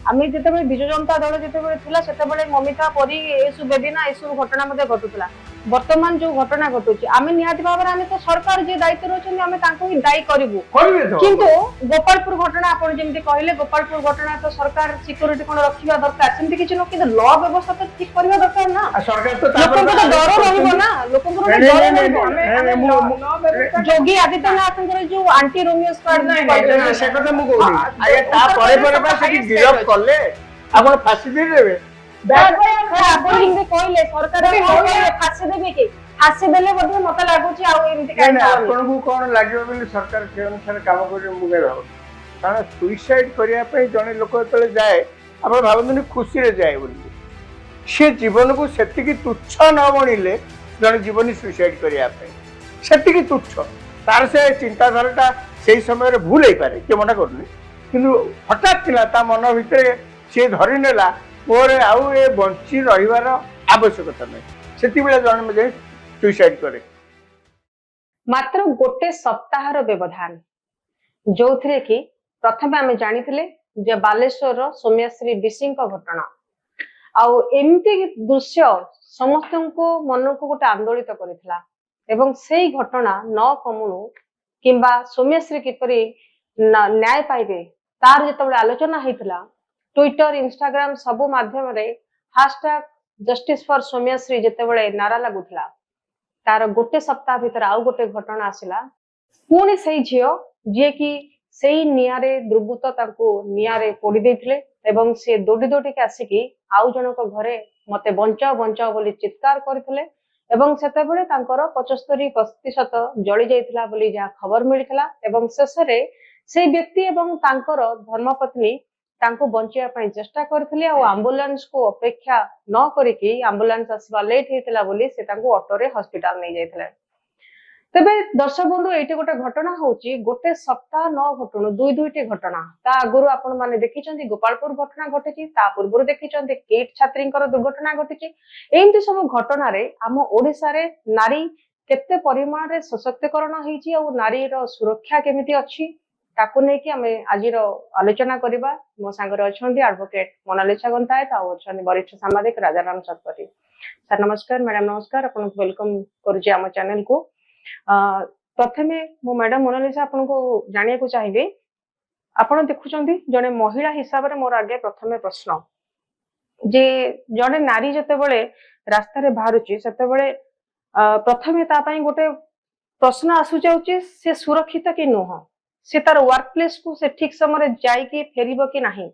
आम जिते विजु जनता दल जिते ममिता परी एसु बेबीना एसु घटना घटुला वर्तमान जो घटना घटुची आम निहाती भाव में तो सरकार जी दायित्व रही आम ही दायी करूँ किंतु गोपालपुर घटना आप कहले गोपालपुर घटना तो सरकार सिक्योरिटी कौन रखा दरकार सेमती किसी नुह कि लॉ व्यवस्था तो ठीक करवा दरकार ना लोक डर रहा योगी आदित्यनाथ जो आंटी रोमियो स्क्वाड कहले सरकार फांसी देवे कि फांसी देले मत लगुच आपको कौन लगे सरकार से अनुसार कम कर कारण सुइसाइड करने जड़े लोक जो जाए आप भावती खुशी जाए बोली सी जीवन को से तुच्छ न बनइले जड़े जीवन सुइसाइड करने तुच्छ तार से चिंताधारा से समय भूल हो पारे किए मना करनी कि हठात था मन भितर सी धरी नेला मोर आउ ए बंची रहिबार आवश्यकता नहीं से जड़े सुइसाइड करे मात्र गोटे सप्ताहर व्यवधान जो थे कि प्रथम आम जानी जे बालेश्वर सौम्यश्री विशी घटना आमती दृश्य समस्त मन को गोटे आंदोलित कर से घटना न कमुणु किंबा सौम्यश्री किपरि न्याय पाइबे तार जो आलोचना होता ट्विटर इंस्टाग्राम सबु माध्यम हैशटैग जस्टिस फॉर सौम्यश्री जिते नारा लगुला तार गोटे सप्ताह भीतर आउ गोटे घटना आसला पुणी से झील जी कि से निआरे दुर्बृत्त निआरे पोड़ी देथिले एवं से दौड़ी दौड़ी आसिकी आउ जनक घरे मते बंचाओ बंचाओ बोली चित्कार करथिले एवं सेतेबेले तांकर 75% जली जाइथिला बोली जहा खबर मिलिथिला एवं शेषरे से व्यक्ति एवं तांकर धर्मपत्नी तांको बंचिया पई चेष्टा करथिले आ एम्बुलेंस को अपेक्षा न करिकी एम्बुलेंस आसवा लेट हेतिला बोली से तांको ऑटो रे हॉस्पिटल नै जाइथिले तबे दर्शक बंधु एटी गोटे घटना होची गोटे सप्ताह न घटणु दुई दुईटी घटना ता आगुरु आपण माने देखिचंती गोपालपुर घटना घटिची ता पूर्वरु देखिचंती केट छात्रींकर दुर्घटना घटिची एमती सब घटना रे हम ओडिसा रे नारी केते परिमाण रे सशक्तिकरण हेची आ नारी रो सुरक्षा केमिति अछि ताकू नै कि हमें आजिर आलोचना करिबा मो संगरे अछंती एडवोकेट मोनालिसा गंतायत आ अछंती वरिष्ठ सामाजिक राजाराम शतपथी सर नमस्कार मैडम नमस्कार आपन वेलकम करूची हम चैनल को प्रथमे मो मैडम मोनालिसा आपन को जानिया को चाहिबे आपन देखुचंती जने महिला हिसाब रे मोर आगे प्रथमे प्रश्न जे जने नारी जते बेले रास्ता रे बाहरुची सेते बेले प्रथमे ता पई गोटे प्रश्न आसु जाउची से सुरक्षित कि नोह से तार वर्क प्लेस को से ठीक समय जाइकी फेरिबो कि नाही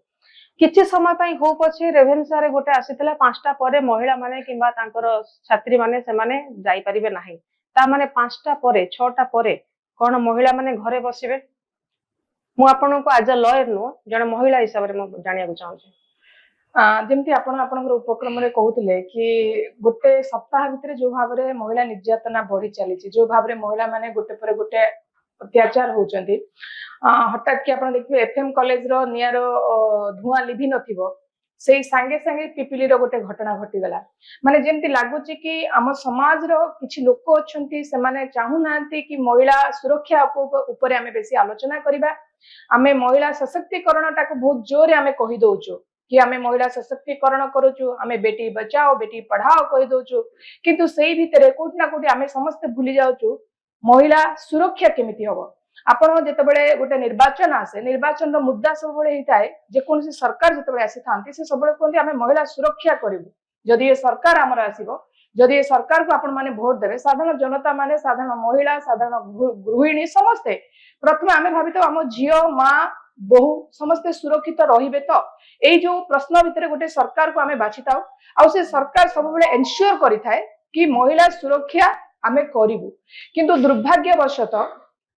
किछि समय पई हो पछे रेवेन्सा रे गोटे आसीतला 5टा परे महिला माने किबा तांकर छात्री माने से माने जाई परिबे नाही ता माने 5टा परे 6टा परे कोन महिला माने घरे बसिबे मु आपन को आज अ लॉयर नो जने महिला हिसाब रे मु जानिया को चाहू छी जेमती आपण आपनकर उपक्रम रे कहउतिले कि गोटे सप्ताह भितर जो भाव रे महिला निर्यातना बढ़ी चली जो भाव रे महिला माने गोटे पर गोटे अत्याचार होचंती हठात कि आपण देखिबे एफएम कॉलेज रो नियर धुआं लिभि नथिबो से संगे संगे पिपिली रो गोटे घटना घटी गला माने जेमती लागुची कि आम समाज रो किछि लोक अछंती से माने चाहू नांती कि महिला सुरक्षा ऊपर आमे बेसी आलोचना करिबा आमे महिला सशक्तिकरण टाको बहुत जोर आमे कहि दोचो कि आमे महिला सशक्तिकरण करूचु आमे बेटी बचाओ बेटी पढ़ाओ कहि दोचु किंतु सेही भितरे कोठी ना कोठी आमे समस्त भूली जाउचु महिला सुरक्षा केमिति हबो आपण जेतेबेले गोटे निर्वाचन आसे निर्वाचन रो मुद्दा सब बेले हिताए जे कोनसी सरकार जेतेबेले आसी थांती से सब बेले कोनती आमे महिला सुरक्षा करिवु जदि ये सरकार हमर आसीबो जदि ये सरकार को आपण माने वोट देबे साधारण जनता माने साधारण महिला साधारण गृहिणी समस्त प्रथम आमे भाबितो हम झियो मां बहु समस्त सुरक्षित रहिबे तो एई जो प्रश्न भितरे गोटे सरकार को आमे बाछिताउ आ से सरकार सब बेले एन्श्योर करिथाए कि महिला सुरक्षा आमे करिवु किंतु दुर्भाग्यवशत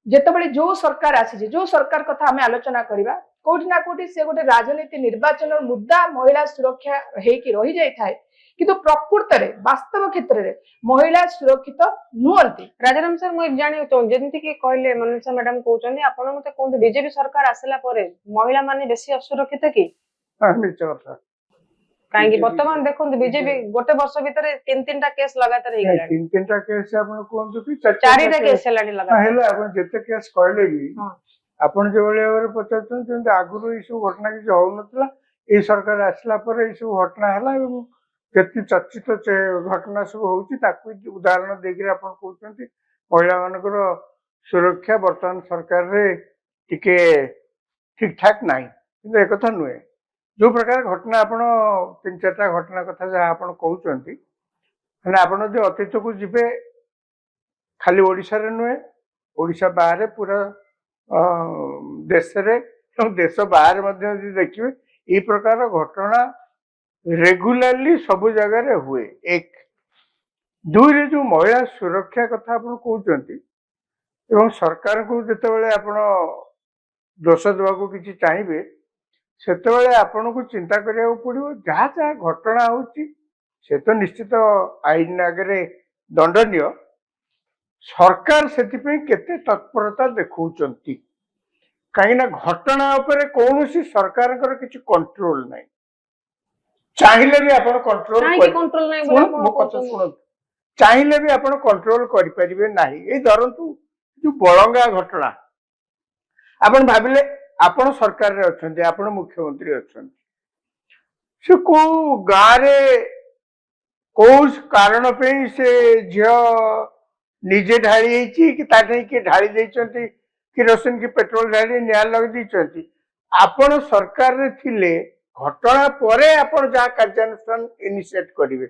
जेतेबेले जो सरकार आसी जो सरकार कथा आमे आलोचना करिबा कोठी ना कोठी से गोटे राजनीति निर्वाचन मुद्दा महिला सुरक्षा हेकी रही जाय थाए किंतु प्रकृत रे वास्तव क्षेत्र रे महिला सुरक्षित नुहंती राजाराम सर मु जानि तो जेंति कि कहले मनसा मैडम कहउचंदी आपण मते कोन बीजेपी सरकार आसला परे महिला माने बेसी असुरक्षित कि निश्चय कथा काहे वर्तमान देखुन बीजेपी गोटे वर्ष भीतर 3-3टा केस लगातार हे गेला 3-3टा केस आपण कोन कि 4टा केस हेलानी लगातार हेला आपण जते केस कहले भी आपण जे बळे पचारछन जे आगुरु इशू घटना कि हो नतला এই ସରକାର ଆସିଲା ପରେ ଏଇ ସବୁ ଘଟଣା ହେଲା ଏବଂ ଯେତିକି ଚର୍ଚ୍ଚିତ ଘଟଣା ସବୁ ହଉଛି ତାକୁ ଉଦାହରଣ ଦେଇକିରି ଆପଣ କହୁଛନ୍ତି ମହିଳାମାନଙ୍କର ସୁରକ୍ଷା ବର୍ତ୍ତମାନ ସରକାରରେ ଟିକେ ଠିକ ଠାକ ନାହିଁ, କିନ୍ତୁ ଏକଥା ନୁହେଁ। ଯୋଉ ପ୍ରକାର ଘଟଣା ଆପଣ 3-4ଟା ଘଟଣା କଥା ଯାହା ଆପଣ କହୁଛନ୍ତି, ମାନେ ଆପଣ ଯଦି ଅତୀତକୁ ଯିବେ ଖାଲି ଓଡ଼ିଶାରେ ନୁହେଁ, ଓଡ଼ିଶା ବାହାରେ ପୁରା ଦେଶରେ ଏବଂ ଦେଶ ବାହାରେ ମଧ୍ୟ ଯଦି ଦେଖିବେ ଏଇ ପ୍ରକାର ଘଟଣା ରେଗୁଲାରଲି ସବୁ ଜାଗାରେ ହୁଏ। ଏକ ଦୁଇରେ ଯୋଉ ମହିଳା ସୁରକ୍ଷା କଥା ଆପଣ କହୁଛନ୍ତି ଏବଂ ସରକାରଙ୍କୁ ଯେତେବେଳେ ଆପଣ ଦୋଷ ଦେବାକୁ କିଛି ଚାହିଁବେ ସେତେବେଳେ ଆପଣଙ୍କୁ ଚିନ୍ତା କରିବାକୁ ପଡିବ ଯାହା ଯାହା ଘଟଣା ହଉଛି ସେ ତ ନିଶ୍ଚିତ ଆଇନ ଆଗରେ ଦଣ୍ଡନୀୟ, ସରକାର ସେଥିପାଇଁ କେତେ ତତ୍ପରତା ଦେଖାଉଛନ୍ତି। କାହିଁକି ନା ଘଟଣା ଉପରେ କୌଣସି ସରକାରଙ୍କର କିଛି କଣ୍ଟ୍ରୋଲ ନାହିଁ, ଚାହିଁଲେ ବି ଆପଣ କଣ୍ଟ୍ରୋଲ ମୋ କଥା ଶୁଣନ୍ତୁ, ଚାହିଁଲେ ବି ଆପଣ କଣ୍ଟ୍ରୋଲ କରିପାରିବେ ନାହିଁ। ଏଇ ଧରନ୍ତୁ ଯୋଉ ବଳଙ୍ଗା ଘଟଣା, ଆପଣ ଭାବିଲେ ଆପଣ ସରକାରରେ ଅଛନ୍ତି, ଆପଣ ମୁଖ୍ୟମନ୍ତ୍ରୀ ଅଛନ୍ତି, ସେ କୋଉ ଗାଁରେ କୋଉ କାରଣ ପାଇଁ ସେ ଝିଅ ନିଜେ ଢାଳି ହେଇଛି କି ତା ଠାଇ କିଏ ଢାଳି ଦେଇଛନ୍ତି କିରୋସିନ କି ପେଟ୍ରୋଲ ଢାଳି ନିଆଁ ଲଗେଇ ଦେଇଛନ୍ତି, ଆପଣ ସରକାରରେ ଥିଲେ ଘଟଣା ପରେ ଆପଣ ଯାହା କାର୍ଯ୍ୟାନୁଷ୍ଠାନ ଇନିସିଏଟ କରିବେ।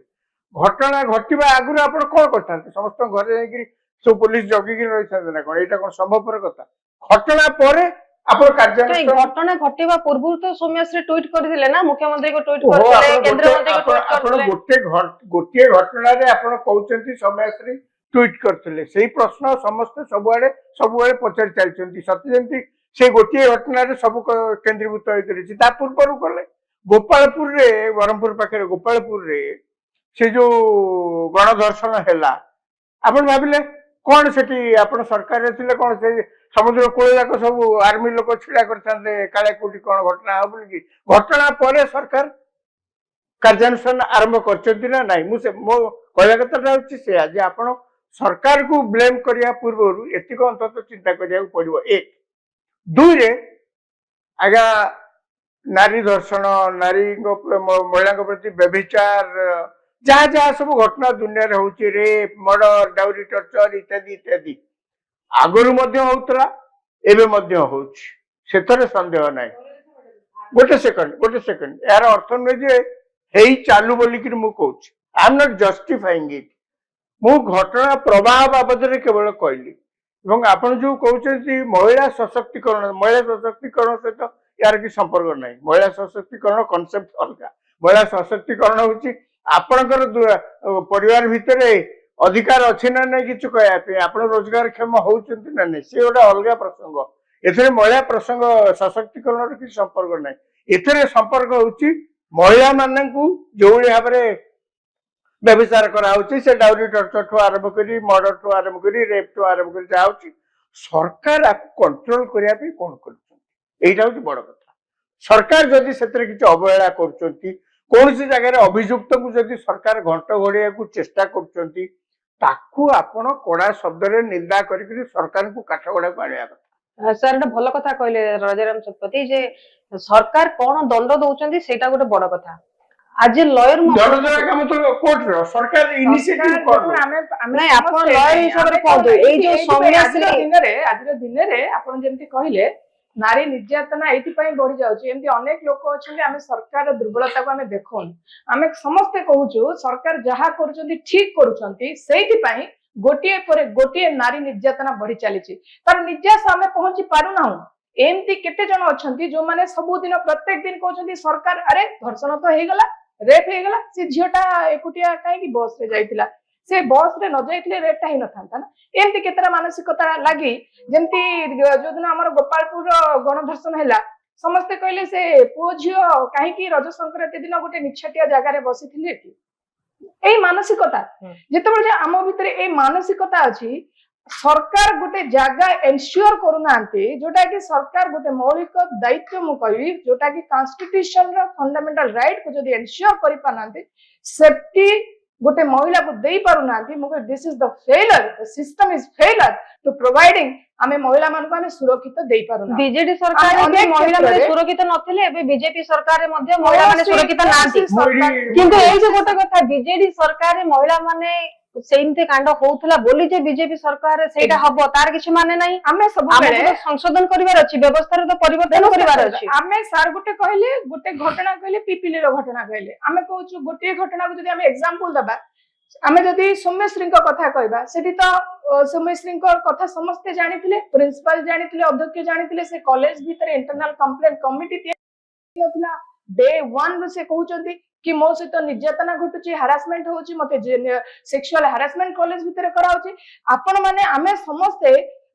ଘଟଣା ଘଟିବା ଆଗରୁ ଆପଣ କଣ କରିଥାନ୍ତି? ସମସ୍ତଙ୍କ ଘରେ ଯାଇକି ସବୁ ପୋଲିସ ଜଗିକି ରହିଥାନ୍ତେ ନା କଣ? ଏଇଟା କଣ ସମ୍ଭବପର କଥା? ଘଟଣା ପରେ ଆପଣ କାର୍ଯ୍ୟାନୁଷ୍ଠାନ, ଘଟଣା ଘଟିବା ପୂର୍ବରୁ ତ ସୌମ୍ୟଶ୍ରୀ ଟ୍ୱିଟ୍ କରିଥିଲେ ନା, ମୁଖ୍ୟମନ୍ତ୍ରୀଙ୍କୁ ଟ୍ୱିଟ୍ କରିଥିଲେ, କେନ୍ଦ୍ରମନ୍ତ୍ରୀଙ୍କୁ ଟ୍ୱିଟ୍ କରିଥିଲେ। ଗୋଟିଏ ଘଟଣାରେ ଆପଣ କହୁଛନ୍ତି ସୌମ୍ୟଶ୍ରୀ ଟ୍ୱିଟ୍ କରିଥିଲେ, ସେଇ ପ୍ରଶ୍ନ ସମସ୍ତେ ସବୁବେଳେ ପଚାରି ଚାଲିଛନ୍ତି, ସତେ ଯେମିତି ସେ ଗୋଟିଏ ଘଟଣାରେ ସବୁ କେନ୍ଦ୍ରୀଭୂତ ହେଇପାରିଛି। ତା ପୂର୍ବରୁ କଲେ ଗୋପାଳପୁରରେ, ବ୍ରହ୍ମପୁର ପାଖରେ ଗୋପାଳପୁରରେ ସେ ଯୋଉ ଗଣଧର୍ଷଣ ହେଲା, ଆପଣ ଭାବିଲେ କଣ ସେଠି ଆପଣ ସରକାରରେ ଥିଲେ କଣ ସେ ସମୁଦ୍ର କୂଳ ଯାକ ସବୁ ଆର୍ମି ଲୋକ ଛିଡା କରିଥାନ୍ତେ କାଳେ କୋଉଠି କଣ ଘଟଣା ହବ ବୋଲି? ଘଟଣା ପରେ ସରକାର କାର୍ଯ୍ୟାନୁଷ୍ଠାନ ଆରମ୍ଭ କରିଛନ୍ତି ନା ନାଇଁ? ମୋ କହିବା କଥାଟା ହଉଛି ସେୟା ଯେ ଆପଣ ସରକାରକୁ ବ୍ଲେମ କରିବା ପୂର୍ବରୁ ଏତିକି ଅନ୍ତତଃ ଚିନ୍ତା କରିବାକୁ ପଡିବ। ଏକ ଦୁଇରେ ଆଜ୍ଞା ନାରୀ ଧର୍ଷଣ, ମହିଳାଙ୍କ ପ୍ରତି ବ୍ୟଭିଚାର, ଯାହା ଯାହା ସବୁ ଘଟଣା ଦୁନିଆରେ ହଉଛି, ରେପ୍, ମର୍ଡର, ଡାଉରୀ, ଟର୍ଚର ଇତ୍ୟାଦି ଇତ୍ୟାଦି ଆଗରୁ ମଧ୍ୟ ହଉଥିଲା, ଏବେ ମଧ୍ୟ ହଉଛି, ସେଥିରେ ସନ୍ଦେହ ନାହିଁ। ଗୋଟେ ସେକେଣ୍ଡ, ଏହାର ଅର୍ଥ ନୁହେଁ ଯେ ହେଇ ଚାଲୁ ବୋଲିକିରି ମୁଁ କହୁଛି, ଆଇ ଏମ୍ ନଟ୍ ଜଷ୍ଟିଫାଇଙ୍ଗ ଇଟ୍। ମୁଁ ଘଟଣା ପ୍ରବାହ ବାବଦରେ କେବଳ କହିଲି। ଏବଂ ଆପଣ ଯୋଉ କହୁଛନ୍ତି ମହିଳା ସଶକ୍ତିକରଣ ସହିତ यार कि संपर्क नहीं। महिला सशक्तिकरण कनसेप्ट अलग। महिला सशक्तिकरण हूँ आपणकर परिवार भितर अधिकार अच्छे ना नहीं कि कहते आप रोजगार क्षम होती ना नहीं, सी गोटे अलग प्रसंग। एथे महिला प्रसंग सशक्तिकरण किसी संपर्क ना, एथे संपर्क हूँ महिला मान जो भाव में व्यभिचार कराऊँ से डाउरी टर्चर ठू आरंभ कर मर्डर ठू आरंभ कर रेप ठू आरंभ कर जाऊँगी सरकार आपको कंट्रोल करने कौन कर बड़ कथा। सरकार जदि से अवहेला कर कौन सी जगह अभियुक्त को जदि सरकार घंट घोड़िया को चेष्टा कर कड़ा शब्द निंदा कर सरकार को काठगड़ा को आने कथा। सर एटा भल कथा कहले राजाराम शतपथी जे सरकार कौन दंड दौरान सेटा गोटे बड़ कथा। आज लॉयर दंड देवा काम तो कोर्ट रो सरकार इनिशिएटिव कोन नै आपण लॉयर हिसाब रे कोन ए जो सौम्यश्री दिन रे आपण जेंति कहिले नारी निर्यातना एथि पई बढ़ी जाउची। एमती अनेक लोक अछन आमे सरकार दुर्बलता को आमे देखोन, आमे समस्त कहूछु सरकार जहा करूचंती ठीक करूचंती, सेहि पई गोटिए पर गोटिए नारी निर्यातना बढ़ी चलीची। तार निर्यास आमे पहुंची पारु ना। एमती केते जन अछंती जो माने सब दिन प्रत्येक दिन कहउचंती सरकार अरे धर्षण तो हे गला, रेप हे गला, से झियोटा एकुटिया काहे कि बस रे जाइतिला, से बस रे न जाइतिले रेपटा ही न थांता ना। एमती केतरा मानसिकता लागि जेमती जो दिन हमर गोपालपुर गणधर्षण हैला समस्त कहले से पुओ झियो काहे कि रज संक्रांति दिन गोटे निछाटिया जगह रे बसिथिले कि ए मानसिकता जेतेबेले जे आम भितरे ए मानसिकता अछि सरकार गोटे जगह एनश्योर करूनांती जोटा कि सरकार गोटे मौलिक दायित्व मु कहबी जोटा कि कॉन्स्टिट्यूशन रो फंडामेंटल राइट को जदी एनश्योर करि पानांती सेफ्टी गोटे महिला को दे पारु ना this is the failure the system is failure to providing आमे महिला मान को आमे सुरक्षित दे पारु ना बीजेडी सरकार अनेक रे महिला माने क्षेत्र रे- सुरक्षित नथिले एबे बीजेपी सरकार रे मध्ये महिला माने सुरक्षित नाथि सरकार किंतु एई जे गोटे कथा बीजेडी सरकार रे महिला माने सेमते कांड होउथला बोली जे बीजेपी सरकार रे सेटा हबो तार किछि माने नाही आमे सब आमे बेले तो संशोधन करिवार अछि व्यवस्था रे तो परिवर्तन करिवार अछि आमे सार गोटे कहले गोटे घटना कहले पिपिली रो घटना कहले आमे कहूछु गोटे घटना को जदि आमे एग्जांपल दबा आमे जदि सौम्यश्री को कथा कहबा सेठी तो सौम्यश्री को कथा समस्त जानिथिले प्रिंसिपल जानिथिले अध्यक्ष जानिथिले से कॉलेज भीतर इंटरनल कंप्लेंट कमिटी नथिला डे 1 रो से कहउचंती कि मो सहित निर्यातना घटुची हारासमेंट होची मते सेक्सुअल हारासमेंट कॉलेज भीतर कराउची आपण माने आमे समस्ते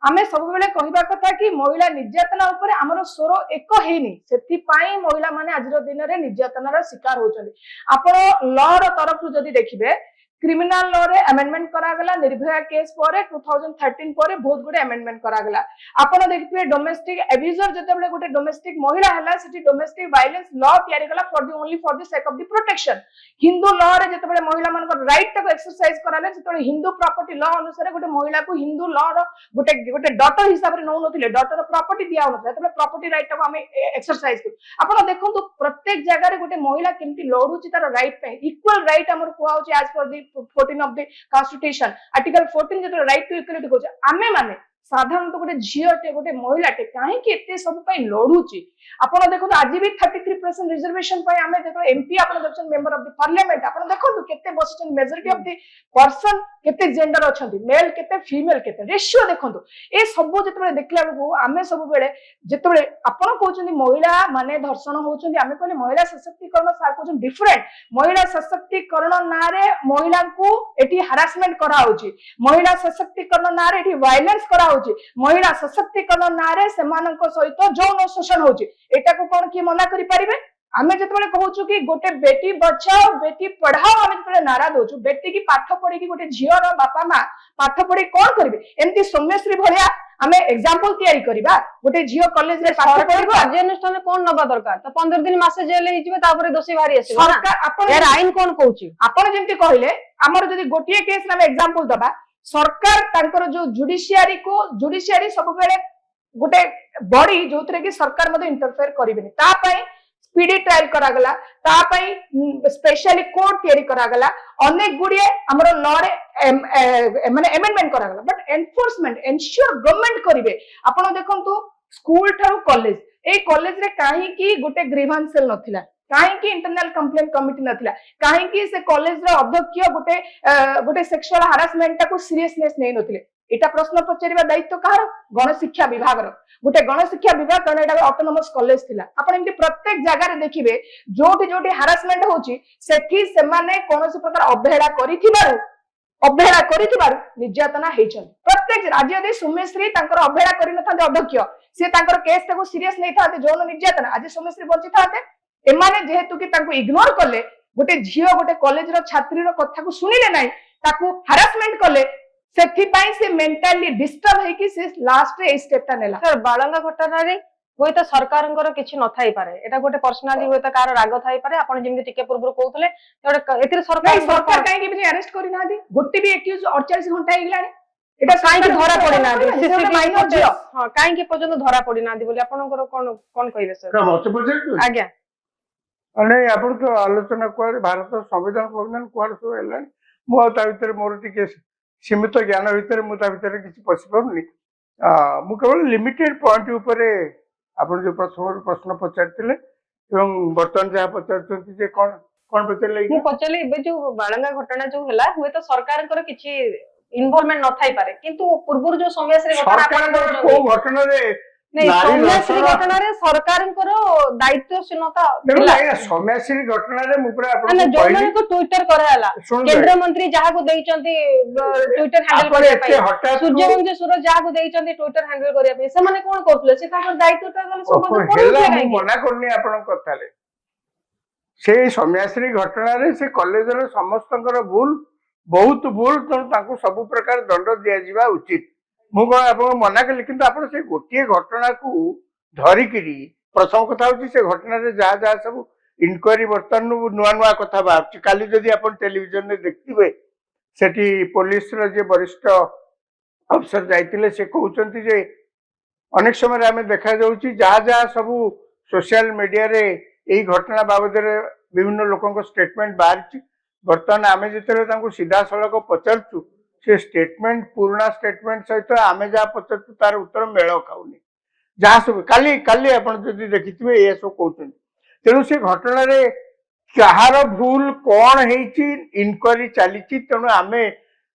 आमे सब बेले कहिबा कथा कि महिला निर्यातना ऊपर हमर स्वर एक हेनी सेति पाई महिला माने आजर दिन रे निर्यातनार शिकार होचंदी आपण लॉ रो तरफ रु जदी देखिबे क्रिमिनल लॉ रे अमेंडमेंट करा गला निर्भया केस पर 2013 पर बहुत गुडे अमेंडमेंट करा गला आपण देखिबे डोमेस्टिक अब्यूजर जतेबेले गोटे डोमेस्टिक महिला हला सेठी डोमेस्टिक वायलेंस लॉ तयारी गला for the only for the sake of the protection Hindu law रे जतेबेले महिला मान को राइट तक एक्सरसाइज कराले जतेबेले हिंदू प्रॉपर्टी लॉ अनुसार गोटे महिला को हिंदू लॉ रो गोटे गोटे डॉटर हिसाब रे नौ नथिले डॉटर प्रॉपर्टी दिया होनथले तबे प्रॉपर्टी राइट को हम एक्सरसाइज करू आपण देखंतु प्रत्येक जगह रे गोटे महिला केमती लढुची तार राइट पे इक्वल राइट हमर कुआ होची as per the 14 of the constitution article 14 जो right to equality को आमे माने साधारणतः गोटे झीटे गोटे महिलाटे कहीं एते सब पई लढुची आपण देखो आज भी 33% रिजर्वेशन पई आमे देखो एमपी आपण देखछन मेंबर ऑफ द पार्लियामेंट आपण देखो केते बसछन मेजॉरिटी ऑफ द पर्सन केते जेंडर अछंती मेल केते फीमेल केते रेशियो देखंतु ए सब जतबे देखला को आमे सब बेले जतबे आपण कहउछन महिला माने धर्षण होउछन आमे कहले महिला सशक्तिकरण सार कहउछन डिफरेंट महिला सशक्तिकरण ना रे महिला को एटी हरासमेंट करा होची महिला सशक्तिकरण ना रे एटी वायलेंस करा महिला सशक्तिकरण नारे सेमानक सहित यौन शोषण होची एटा को कोन की मना करि परिबे आमे जतबेले कहउछु कि गोटे बेटी बचाओ बेटी पढ़ाओ आमे जतबेले नारा दोछु बेटी की पाठ पढी कि गोटे झियो रो बापा मां पाठ पढी कोन करबे एम्ति सौम्यश्री भलिया आमे एग्जांपल तयारी करबा गोटे झियो कॉलेज रे पाठ पढिबो कार्यानुष्ठान कोन नबा दरकार त 15 दिन मासे जेल हिजबे तापर दोषी भारी आसीबो सरकार आपण यार आइन कोन कहउची आपण जेंति कहिले हमर जदी गोटिए केस नामे एग्जांपल दबा सरकार तांकर जो जुडिशियरी सब बेले गोटे बॉडी जोथरे कि सरकार मध्ये इंटरफेयर करिबेनी ता पई स्पीडी ट्रायल करा गला ता पई स्पेशली कोर्ट तयारी करा गला अनेक गुडिए हमरो लॉ रे माने अमेंडमेंट करा गला बट एनफोर्समेंट एंश्योर गवर्नमेंट करिवे आपण देखंतु स्कूल थाउ कॉलेज ए कॉलेज रे काहे की गोटे ग्रीवांस सेल नथिला काहे इंटरनल कंप्लेंट कमिटी नथिला काहे से कॉलेज रो अध्यक्ष गोटे गोटे सेक्सुअल हारासमेंट को सीरियसनेस नै नथिले एटा प्रश्न पचारिबा दायित्व कहार गण शिक्षा विभाग रो गोटे गण शिक्षा विभाग कारण एटा ऑटोनोमस कॉलेज थिला आपण एमती प्रत्येक जगह रे देखिबे जोटी जोटी हारासमेंट होची सेठी से माने कोनोसी प्रकार अवहेला करिथिबारु निर्यातना हेचन प्रत्येक राज्य दे सौम्यश्री तांकर अवहेला करि नथाते अध्यक्ष से तांकर केस ताको सीरियस नै थाते जौन निर्यातना आज सौम्यश्री बंची थाते एमाने जेहेतु कि तांको इग्नोर कले गोटे झियो गोटे कॉलेज रो छात्री रो कथा को सुनिले नाही ताको हरासमेंट कले सेथि पई से मेंटली डिस्टर्ब है कि से लास्ट रे ए स्टेप ता नेला सर बालंगा घटना रे होय त सरकारंकर किछि न थाई पारे एटा गोटे पर्सनाली होय त कार राग थाई पारे आपण जेमि टिके पूर्व कहउतले एतिर सरकार काहे कि भी अरेस्ट करि ना दी गोटे भी एक्यूज 48 घंटा हेगलानी एटा काहे कि धरा पड़ी ना दी सीसीटीवी माइनर जियो हां काहे कि पर्यंत धरा पड़ी ना दी बोली आपनकर कोन कोन कहिबे सर मत बुझे आज्ञा अने आपण तो आलोचना कुआडे भारत संविधान प्रबंधन कुआडे सब हेला मु ता भीतर मोर टिके सीमित ज्ञान भीतर मु ता भीतर किछि पसि पड़ुनी मु केवल लिमिटेड पॉइंट ऊपर आपण जो प्रश्न पचारथिले एवं बर्तन जहा पचारथि जे कोन कोन पचारले मु पचारले एबे जो बालंगा घटना जो हैला होय त सरकारंकर किछि इन्वॉल्वमेंट न थाई पारे किंतु पूर्व जो समयश्री घटना सरकार को घटना रे नहीं समयश्री घटना रे सरकारंकर दायित्वशीलता समयश्री घटना रे मु पूरा आपण जो माने को ट्विटर कराला केंद्र मंत्री जहा को देइचंती ट्विटर हैंडल करिया पई सूर्यवंशी सूरज जहा को देइचंती ट्विटर हैंडल करिया पई से माने कोन करथले से ताकर दायित्वटा गले संबंध हेला मु मना करनी आपण कथाले से समयश्री घटना रे से कॉलेज रे समस्तकर भूल बहुत भूल तो सब प्रकार दंड दिया जिबा उचित मु आपको मना कली किंतु आप गोटे घटना को धरिकी प्रथम कथा हूँ से घटना जहाँ जहाँ सब इनक्वारी बर्तमान नुआ नुआ कथा बाहर काली जदि आप टेलीविजन में देखिए सेठी पुलिस रो जे वरिष्ठ अफसर जाइतिले से कहउचंती जे अनेक समय आम देखा जाउची जहाँ जहाँ सब सोशल मीडिया रे यही घटना बाबद विभिन्न लोकों स्टेटमेंट बाहर बर्तमान आम जो सीधा सड़क पचारचु से स्टेटमेंट पुराना स्टेटमेंट सहित आम जहाँ पचारचु तार उत्तर मेल खाऊनी जहाँ सब काली काली आपन जदि देखिथिबे ये सब कहउचंती तेणु से घटना रे कहार भूल कौन है इनक्वारी चली तेणु आम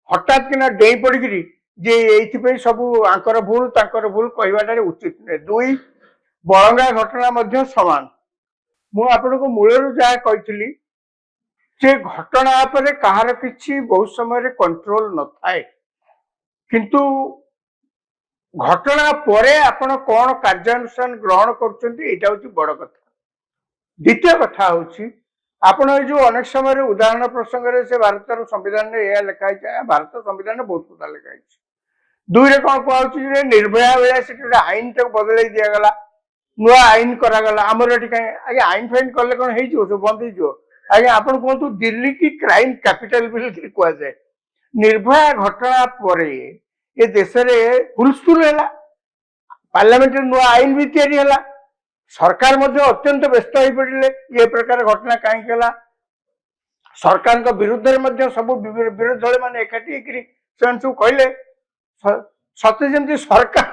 हठात किना डेई पड़ी जे ये सब आंकर भूल तांकर भूल कहवाटा उचित नुहे दुई बड़ंगा घटना मध्य समान मु आपण को मूलरू जहाँ कही से घटना पर कहार किछि बहुत समय कंट्रोल न थाए किंतु घटना परे आपण कौन कार्यानुष्ठान ग्रहण कर बड़ कथा द्वितीय कथा हूँ आपण जो अनेक समय उदाहरण प्रसंग से भारत संविधान में यह लिखाई भारत संविधान में बहुत कथा लिखाई दुई कौन कहूँ निर्भया बेला से आईन तक बदल दिगला नुआ आईन करागला आमर ये कहीं आईन फाइन कले कौन हो बंद हो आज्ञा आप कहतु दिल्ली की क्राइम कैपिटल कहुए निर्भया घटना पर ये देश में हुलस्थुल है पार्लियामेंट नुआ आईन भी या सरकार अत्यंत व्यस्त हो पड़े ये प्रकार घटना कहीं सरकार विरुद्ध में सब विरोधी दल मैंने एकाठी सब कहले सत्य जमी सरकार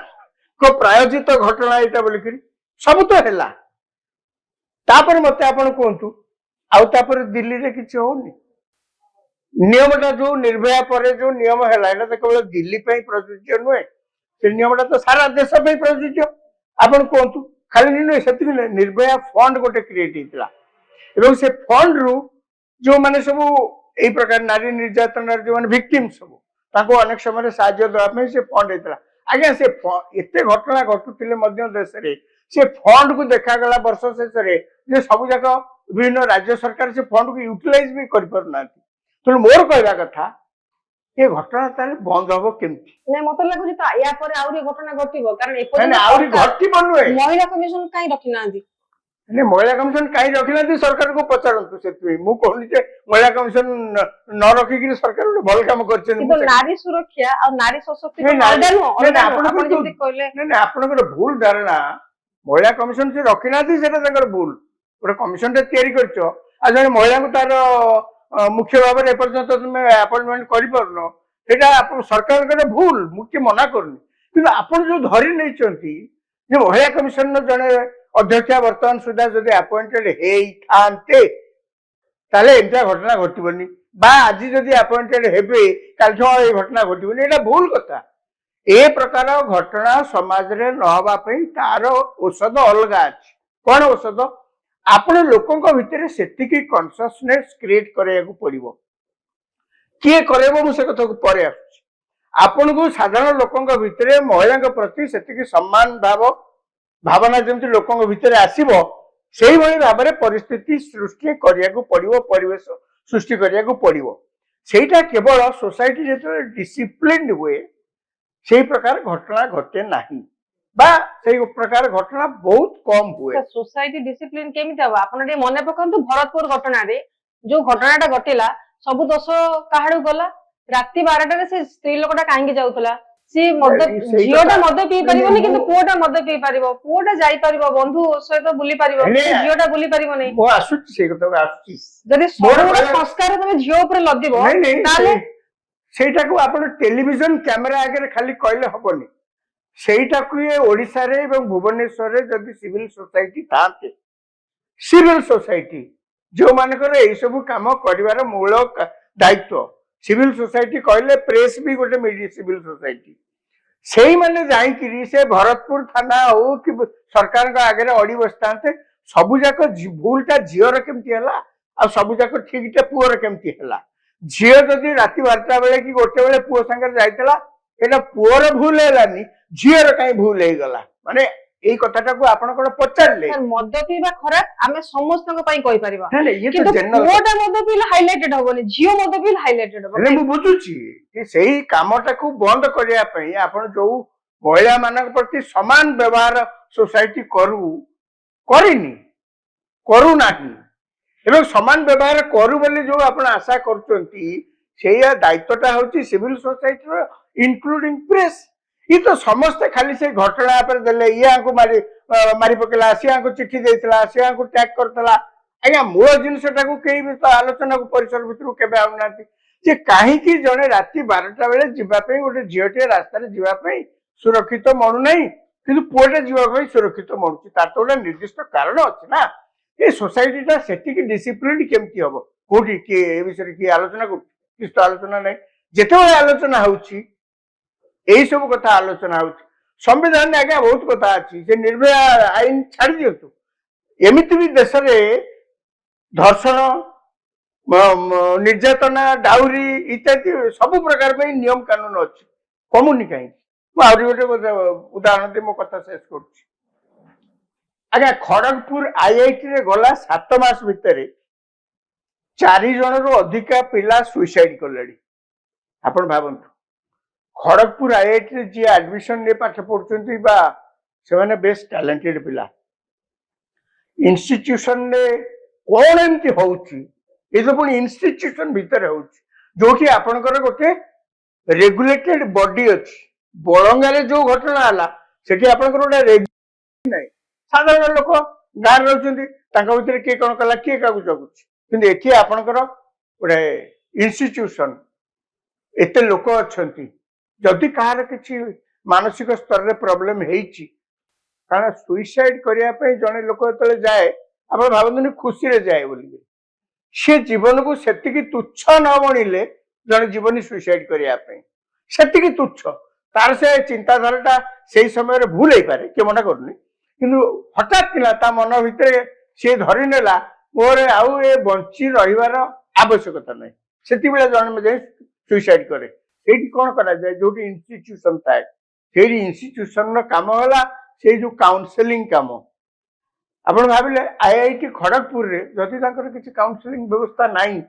को प्रायोजित घटना यहाँ बोलिक सब तो है तापर मत आप कहतु आउर दिल्ली रे किसी होनी नियमटा जो निर्भया पर जो नियम है तो केवल दिल्ली प्रযোज्य नुहे से नियमटा तो सारा देश प्रযোज्य आपन कहतु खाली नुहे से निर्भया फंड गोटे क्रिएट होता से फंड रु जो माने सब यही प्रकार नारी निर्यातन जो माने विक्टिम सब अनेक समय साहाय्य देवाई से फंड होता आज्ञा से एत घटना घटुले देश में से फंड को देखागला वर्ष शेष सब जाक विभिन्न राज्य सरकार से फंड को यूटिलाइज भी करना तेणु मोर कहवा कथा ये घटना ताले बंद हम केमती मत लगुच या घटना घटो कारण घटब नुहे महिला कमिशन कहीं रखी ना महिला कमिशन कहीं रखी सरकार को पचारतु से कहूनी महिला कमिशन न रखिक सरकार गोटे भल कम कर नारी सुरक्षा और नारी सशक्तिकरण आपनकर भूल धारणा महिला कमिशन से रखी ना भूल गोटे कमिशन जन महिला को तार मुख्य भाव में एपर्यंत तुम अपॉइंटमेंट कर सरकार भूल मुझे मना करनी कि आप जो धरी नहीं महिला कमिशन जड़े अध्यक्षा बर्तमान सुधा जब अपॉइंटेड होते एमती घटना घटबनी आज जदि अपॉइंटेड हेबे कल घटना घटबनी यहाँ भूल कथा ए प्रकार घटना समाज रे नहबा तार औषध अलग अच्छी कौन औषध आपण लोकों भितर सेतिकी कॉन्शियसनेस क्रिएट करने पड़ो किए करे मुझे कथा पर आपण को साधारण लोकों भितर महिला प्रति सेतिकी सम्मान भाव भावना जमी लोकों भितर आसो से भाव में परिस्थिति सृष्टि करने पड़ो परिवेश सृष्टि करने पड़ो सेटा केवल सोसाइटी जो डिसिप्लिन हुए से प्रकार घटना घटे नहीं प्रकार घटना बहुत कम हुए सोसाइटी डिसिप्लिन केमिति हबो आपण रे मने पकंतु भरतपुर घटना रे जो घटनाटा घटिला सब दोष काहाडू गला राती 12टा रे से स्त्री लोकटा कांगी जाउतला सी मद जियोटा मद पी परिबोनी किंतु पुओटा मद पी परिबो पुओटा जाई परिबो बंधु सहित बुली परिबो जियोटा बुली परिबो नै मो आसुची से कथा आसुची जदि सोडा संस्कार तमे जियो ऊपर लदिबो ताले सेटा को आपण टेलीविजन कैमरा आगे खाली कहले हबनी सेटा को ये ओडिसा रे एवं भुवनेश्वर रे जदि सिविल सोसाइटी थाते सिविल सोसाइटी जो मानकर ए सब काम करिवार मूल दायित्व सिविल सोसाइटी कहले प्रेस भी गोटे मीडिया सिविल सोसाइटी से माने जाई से भरतपुर थाना हो कि सरकार का आगे अड़ी बसता सबू जाक भूलटा झीर केमती है आ सबू जाक ठीकटा पुअर केमती है झी जदि राति 12टा बेले कि गोटे बेले पुओ संगे जाइतला एटा पुअर भूल हैलानी झीर कहीं भूल हो गला माने एई कथाटा को आपण कोन पचारले मद पीबा खराब आमे समस्तक पई कहि परिबा नै ये तो जनरल पुओटा मद पीला हाइलाइटेड होबनी झियो मद पीला हाइलाइटेड होबो नै मु बुझुची कि सेही कामटा को बंद करिया पई आपण जो महिला मानक प्रति समान व्यवहार सोसाइटी करू करिनी करू नाही ଏବଂ ସମାନ ବ୍ୟବହାର କରୁ ବୋଲି ଯୋଉ ଆପଣ ଆଶା କରୁଛନ୍ତି ସେଇଆ ଦାୟିତ୍ୱଟା ହଉଛି ସିଭିଲ ସୋସାଇଟିର ଇନକ୍ଲୁଡିଂ ପ୍ରେସ୍। ଇଏ ତ ସମସ୍ତେ ଖାଲି ସେ ଘଟଣା ଉପରେ ଦେଲେ ଇଆଙ୍କୁ ମାରି ପକେଇଲା, ସିଆଙ୍କୁ ଚିଠି ଦେଇଥିଲା, ସିଆଙ୍କୁ ଟ୍ୟାଗ କରିଥିଲା। ଆଜ୍ଞା ମୂଳ ଜିନିଷଟାକୁ କେହି ବି ତ ଆଲୋଚନାକୁ ପରିସର ଭିତରକୁ କେବେ ଆଣୁନାହାନ୍ତି ଯେ କାହିଁକି ଜଣେ ରାତି 12ଟା ବେଳେ ଯିବା ପାଇଁ ଗୋଟେ ଝିଅଟିଏ ରାସ୍ତାରେ ଯିବା ପାଇଁ ସୁରକ୍ଷିତ ମଣୁନାହିଁ କିନ୍ତୁ ପୁଅଟେ ଯିବା ପାଇଁ ସୁରକ୍ଷିତ ମଣୁଛି। ତାର ତ ଗୋଟେ ନିର୍ଦ୍ଦିଷ୍ଟ କାରଣ ଅଛି ନା। ଏ ସୋସାଇଟିଟା ସେତିକି ଡିସିପ୍ଲିନ କେମିତି ହବ? କୋଉଠି କିଏ ଏ ବିଷୟରେ କିଏ ଆଲୋଚନା କରୁଛି? କିଛି ତ ଆଲୋଚନା ନାହିଁ। ଯେତେବେଳେ ଆଲୋଚନା ହଉଛି ଏଇ ସବୁ କଥା ଆଲୋଚନା ହଉଛି। ସମ୍ବିଧାନରେ ଆଜ୍ଞା ବହୁତ କଥା ଅଛି। ସେ ନିର୍ଭୟା ଆଇନ ଛାଡି ଦିଅନ୍ତୁ। ଏମିତି ବି ଦେଶରେ ଧର୍ଷଣ, ନିର୍ଯାତନା, ଡାଉରୀ ଇତ୍ୟାଦି ସବୁ ପ୍ରକାର ପାଇଁ ନିୟମ କାନୁନ ଅଛି। କମୁନି କାହିଁକି? ମୁଁ ଆହୁରି ଗୋଟେ ଉଦାହରଣ ଦେଇ ମୋ କଥା ଶେଷ କରୁଛି। ଆଜ୍ଞା ଖଡଗପୁର IIT ରେ ଗଲା 7 ମାସ ଭିତରେ 4 ଜଣରୁ ଅଧିକା ପିଲା ସୁଇସାଇଡ କଲେଣି। ଆପଣ ଭାବନ୍ତୁ ଖଡଗପୁର IIT ରେ ଯିଏ ଆଡମିସନ ନେଇ ପାଠ ପଢୁଛନ୍ତି ବା ସେମାନେ ବେଶ ଟ୍ୟାଲେଣ୍ଟେଡ ପିଲା। ଇନଷ୍ଟିଟ୍ୟୁସନ ରେ କଣ ଏମିତି ହଉଛି? ଏ ତ ପୁଣି ଇନଷ୍ଟିଟ୍ୟୁସନ ଭିତରେ ହଉଛି ଯୋଉଠି ଆପଣଙ୍କର ଗୋଟେ ରେଗୁଲେଟେଡ ବଡି ଅଛି। ବଳଙ୍ଗାରେ ଯୋଉ ଘଟଣା ହେଲା ସେଠି ଆପଣଙ୍କର ଗୋଟେ ରେଗୁଲେଟେଡ ନାହିଁ। ସାଧାରଣ ଲୋକ ଗାଁରେ ରହୁଛନ୍ତି, ତାଙ୍କ ଭିତରେ କିଏ କଣ କଲା କିଏ କାହାକୁ ଜଗୁଛି। କିନ୍ତୁ ଏଠି ଆପଣଙ୍କର ଗୋଟେ ଇନଷ୍ଟିଟ୍ୟୁସନ, ଏତେ ଲୋକ ଅଛନ୍ତି, ଯଦି କାହାର କିଛି ମାନସିକ ସ୍ତରରେ ପ୍ରୋବ୍ଲେମ ହେଇଛି, କାରଣ ସୁଇସାଇଡ କରିବା ପାଇଁ ଜଣେ ଲୋକ ଯେତେବେଳେ ଯାଏ ଆପଣ ଭାବନ୍ତୁନି ଖୁସିରେ ଯାଏ ବୋଲି। ସେ ଜୀବନକୁ ସେତିକି ତୁଚ୍ଛ ନ ମଣିଲେ ଜଣେ ଜୀବନୀ ସୁଇସାଇଡ କରିବା ପାଇଁ ସେତିକି ତୁଚ୍ଛ। ତାର ସେ ଚିନ୍ତାଧାରାଟା ସେଇ ସମୟରେ ଭୁଲ ହେଇପାରେ, କିଏ ମନା କରୁନି, କିନ୍ତୁ ହଠାତ୍ କିନା ତା ମନ ଭିତରେ ସିଏ ଧରି ନେଲା ମୋର ଆଉ ଏ ବଞ୍ଚି ରହିବାର ଆବଶ୍ୟକତା ନାହିଁ। ସେତିକିବେଳେ ଜଣେ ଯାଇ ସୁଇସାଇଡ କରେ। ସେଇଠି କଣ କରାଯାଏ? ଯୋଉଠି ଇନଷ୍ଟିଟ୍ୟୁସନ ଥାଏ ସେଇଠି ଇନଷ୍ଟିଟ୍ୟୁସନର କାମ ହେଲା ସେଇ ଯୋଉ କାଉନସେଲିଂ କାମ। ଆପଣ ଭାବିଲେ IIT ଖଡଗପୁରରେ ଯଦି ତାଙ୍କର କିଛି କାଉନସେଲିଂ ବ୍ୟବସ୍ଥା ନାହିଁ,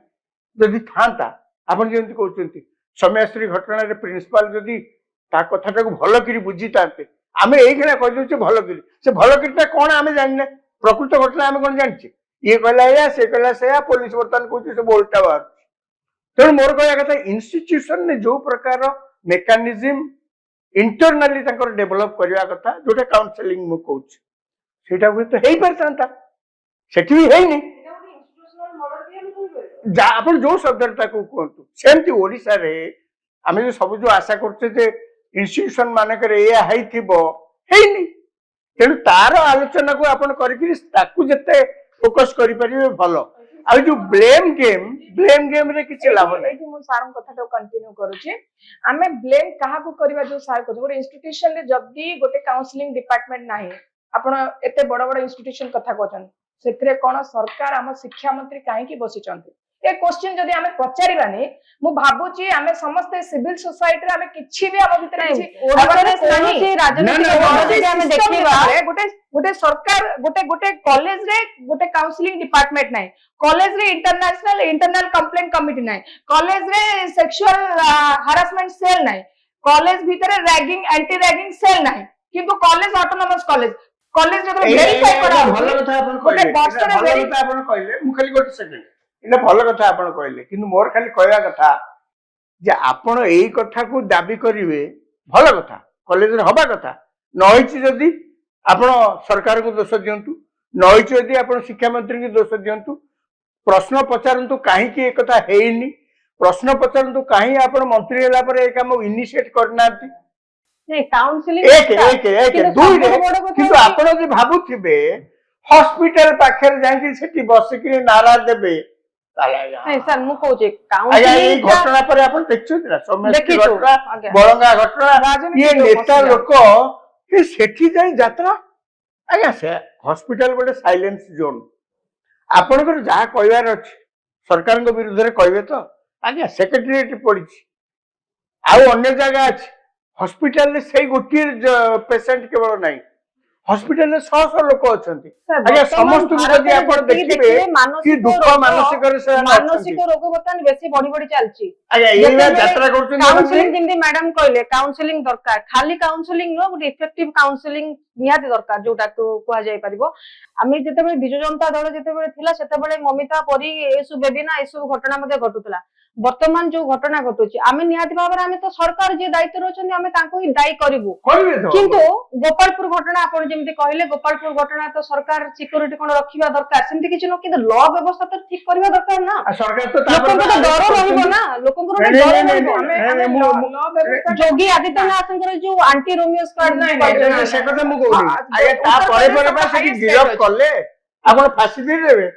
ଯଦି ଥାନ୍ତା, ଆପଣ ଯେମିତି କହୁଛନ୍ତି ସୌମ୍ୟାଶ୍ରୀ ଘଟଣାରେ ପ୍ରିନ୍ସିପାଲ ଯଦି ତା କଥାଟାକୁ ଭଲ କରି ବୁଝିଥାନ୍ତେ, ଆମେ ଏଇଖିଣା କହିଦେଉଛେ ଭଲ କରି, ସେ ଭଲ କରିଟା କଣ ଆମେ ଜାଣିନେ। ପ୍ରକୃତ ଘଟଣା ଆମେ କଣ ଜାଣିଛେ? ଇଏ କହିଲା ଏଇଆ, ସେ କହିଲା ସେଇଆ, ପୋଲିସ ବର୍ତ୍ତମାନ କହୁଛି ସବୁ ଓଲଟା ବାହାରୁଛି। ତେଣୁ ମୋର କହିବା କଥା ଇନଷ୍ଟିଟ୍ୟୁସନରେ ଯୋଉ ପ୍ରକାର ମେକାନିଜିମ ଇଣ୍ଟରନାଲି ତାଙ୍କର ଡେଭଲପ କରିବା କଥା, ଯୋଉଟା କାଉନସେଲିଂ ମୁଁ କହୁଛି, ସେଇଟା ହୁଏତ ହେଇପାରିଥାନ୍ତା, ସେଠି ବି ହେଇନି। ଆପଣ ଯୋଉ ଶବ୍ଦରେ ତାକୁ କୁହନ୍ତୁ। ସେମିତି ଓଡିଶାରେ ଆମେ ଯୋଉ ସବୁ ଯୋଉ ଆଶା କରୁଛେ ଯେ ଇନଷ୍ଟିଟ୍ୟୁସନ ମାନଙ୍କରେ ଏଇଆ ହେଇଥିବ, ହେଇନି। ତେଣୁ ତାର ଆଲୋଚନାକୁ ଆପଣ କରିକି ତାକୁ ଯେତେ ଫୋକସ କରିପାରିବେ ଭଲ। ଆଉ ଯୋଉ ବ୍ଲେମ ଗେମ ରେ କିଛି ଲାଭ ନାହିଁ। ମୁଁ ସାରଙ୍କ କଥାଟାକୁ କଣ୍ଟିନ୍ୟୁ କରୁଛି। ଆମେ ବ୍ଲେମ କାହାକୁ କରିବା? ଯୋଉ ସାର୍ କହୁଛନ୍ତି ଗୋଟେ ଇନଷ୍ଟିଟ୍ୟୁସନ ରେ ଯଦି ଗୋଟେ କାଉନସିଲିଂ ଡିପାର୍ଟମେଣ୍ଟ ନାହିଁ, ଆପଣ ଏତେ ବଡ ବଡ ଇନଷ୍ଟିଟ୍ୟୁସନ କଥା କହୁଛନ୍ତି, ସେଥିରେ କଣ ସରକାର ଆମ ଶିକ୍ଷା ମନ୍ତ୍ରୀ କାହିଁକି ବସିଛନ୍ତି? ଏ କ୍ୱେଶ୍ଚିନ୍ ଯଦି ଆମେ ପଚାରିବାନି, ମୁଁ ଭାବୁଛି ଆମେ ସମସ୍ତେ ସିଭିଲ ସୋସାଇଟିରେ ଆମେ କିଛି ବି ଆମ ଭିତରେ କିଛି ଗୋଟେ ସରକାର ଗୋଟେ କଲେଜରେ ଗୋଟେ କାଉନସିଲିଂ ଡିପାର୍ଟମେଣ୍ଟ ନାହିଁ, କଲେଜରେ ଇଣ୍ଟରନାଲ କମ୍ପ୍ଲେନ କମିଟି ନାହିଁ, କଲେଜରେ ସେକ୍ସୁଆଲ ହାରାସମେଣ୍ଟ ସେଲ୍ ନାହିଁ, କଲେଜ ଭିତରେ ରାଗିଂ ଆଣ୍ଟି ରାଗିଂ ସେଲ୍ ନାହିଁ, କିନ୍ତୁ କଲେଜ ଅଟୋନମସ କଲେଜ ଯେତେବେଳେ ଭେରିଫାଇ କରାହଉଛି ଭଲ କଥା ଆପଣ କହିଲେ। ମୁଁ ଖାଲି ଗୋଟେ ସେକେଣ୍ଡ, ଏଇଟା ଭଲ କଥା ଆପଣ କହିଲେ, କିନ୍ତୁ ମୋର ଖାଲି କହିବା କଥା ଯେ ଆପଣ ଏଇ କଥାକୁ ଦାବି କରିବେ, ଭଲ କଥା, କଲେଜରେ ହବା କଥା। ନ ହେଇଛି ଯଦି ଆପଣ ସରକାରଙ୍କୁ ଦୋଷ ଦିଅନ୍ତୁ, ନ ହେଇଛି ଯଦି ଆପଣ ଶିକ୍ଷା ମନ୍ତ୍ରୀଙ୍କୁ ଦୋଷ ଦିଅନ୍ତୁ, ପ୍ରଶ୍ନ ପଚାରନ୍ତୁ କାହିଁକି ଏ କଥା ହେଇନି, ପ୍ରଶ୍ନ ପଚାରନ୍ତୁ କାହିଁ ଆପଣ ମନ୍ତ୍ରୀ ହେଲା ପରେ ଏ କାମ ଇନିସିଏଟ କରିନାହାନ୍ତି। କିନ୍ତୁ ଆପଣ ଯଦି ଭାବୁଥିବେ ହସ୍ପିଟାଲ ପାଖରେ ଯାଇକି ସେଠି ବସିକିରି ନାରା ଦେବେ, ମୁଁ କହୁଛି ଏଇ ଘଟଣା ପରେ ଆପଣ ଦେଖିଛନ୍ତି ନା ସୌମ୍ୟାଶ୍ରୀ ଘଟଣା, ବଳଙ୍ଗା ଘଟଣା, ଇଏ ନେତା ଲୋକ ସେଠି ଯାଇ ଯାତ୍ରା। ଆଜ୍ଞା ସେ ହସ୍ପିଟାଲ ଗୋଟେ ସାଇଲେନ୍ସ ଜୋନ। ଆପଣଙ୍କର ଯାହା କହିବାର ଅଛି ସରକାରଙ୍କ ବିରୁଦ୍ଧରେ କହିବେ ତ, ଆଜ୍ଞା ସେକ୍ରେଟାରିଏଟ ପଡିଛି, ଆଉ ଅନ୍ୟ ଜାଗା ଅଛି। ହସ୍ପିଟାଲରେ ସେଇ ଗୋଟିଏ ପେସେଣ୍ଟ କେବଳ ନାହିଁ, हॉस्पिटल शह शह लोक अच्छा सर, ଆଜ୍ଞା ବର୍ତ୍ତମାନ ସମସ୍ତଙ୍କୁ ଯଦି ଭାରତରେ ଆପଣ ଯେତିକି ଦେଖିବେ ଦେଖିବେ କି ମାନସିକ ଦୁଃଖ ରୋଗ ମାନସିକରେ ସେମାନେ ଅଛନ୍ତି ମାନସିକ ରୋଗ ବର୍ତ୍ତମାନ ବେଶୀ ବଢି ବଢି ଚାଲିଛି। ଆଜ୍ଞା ଏଇ ଯେତେବେଳେ ଯାତ୍ରା କରୁଛନ୍ତି କାଉନସିଲିଂ ଯେମିତି ମ୍ୟାଡାମ କହିଲେ କାଉନସିଲିଂ ଦରକାର, ଖାଲି କାଉନସିଲିଂ ନୁହଁ, ଗୋଟେ ଇଫେକ୍ଟିଭ କାଉନସିଲିଂ ନିହାତି ଦରକାର, ଯୋଉଟାକୁ କୁହାଯାଇ ପାରିବ। ଆମେ ଯେତେବେଳେ ବିଜୁ ଜନତା ଦଳ ଯେତେବେଳେ ଥିଲା ସେତେବେଳେ ମମିତା ପରି ଏସବୁ ବେବିନା ଏସବୁ ଘଟଣା ମଧ୍ୟ ଘଟୁଥିଲା। ବର୍ତ୍ତମାନ ଯୋଉ ଘଟଣା ଘଟୁଛି ଆମେ ନିହାତି ଭାବରେ ଆମେ ତ ସରକାର ଯିଏ ଦାୟିତ୍ୱରେ ଅଛନ୍ତି ଆମେ ତାଙ୍କୁ ହିଁ ଦାୟୀ କରିବୁ। କରିବେ ତ କିନ୍ତୁ ଗୋପାଳପୁର ଘଟଣା ଆପଣ ଯେମିତି କହିଲେ ଗୋପାଳପୁର ଘଟଣା ତ ସରକାର ସିକ୍ୟୁରିଟି କଣ ରଖିବା ଦରକାର ସେମିତି କିଛି ନୁହଁ, କିନ୍ତୁ ଲ ବ୍ୟବସ୍ଥା ତ ଠିକ କରିବା ଦରକାର ନା। ଆଉ ସରକାର ତ ତାପରେ ଲୋକଙ୍କର ତ ଡର ରହିବ ନା, ଲୋକଙ୍କର ଗୋଟେ ନାଇଁ, ଡର ନାଇଁ, ରହିବ। ନାଇଁ, ଆମେ ନାଇଁ, ଆମେ ମୁଁ- law ବ୍ୟବସ୍ଥା ଯୋଗୀ ଆଦିତ୍ୟନାଥଙ୍କର ଯୋଉ ଆଣ୍ଟି ରୋମିଓ ସ୍କ୍ୱାଡ ନାଇଁ, ସେ କଥା ମୁଁ କହୁନି ହଁ, ଆଜ୍ଞା ତାପରେ ପରେ ବା ସେଠି highest ଗିରଫ rate ଅଛି। କଲେ ଆପଣ ଫାଶୀ ଦେଇଦେବେ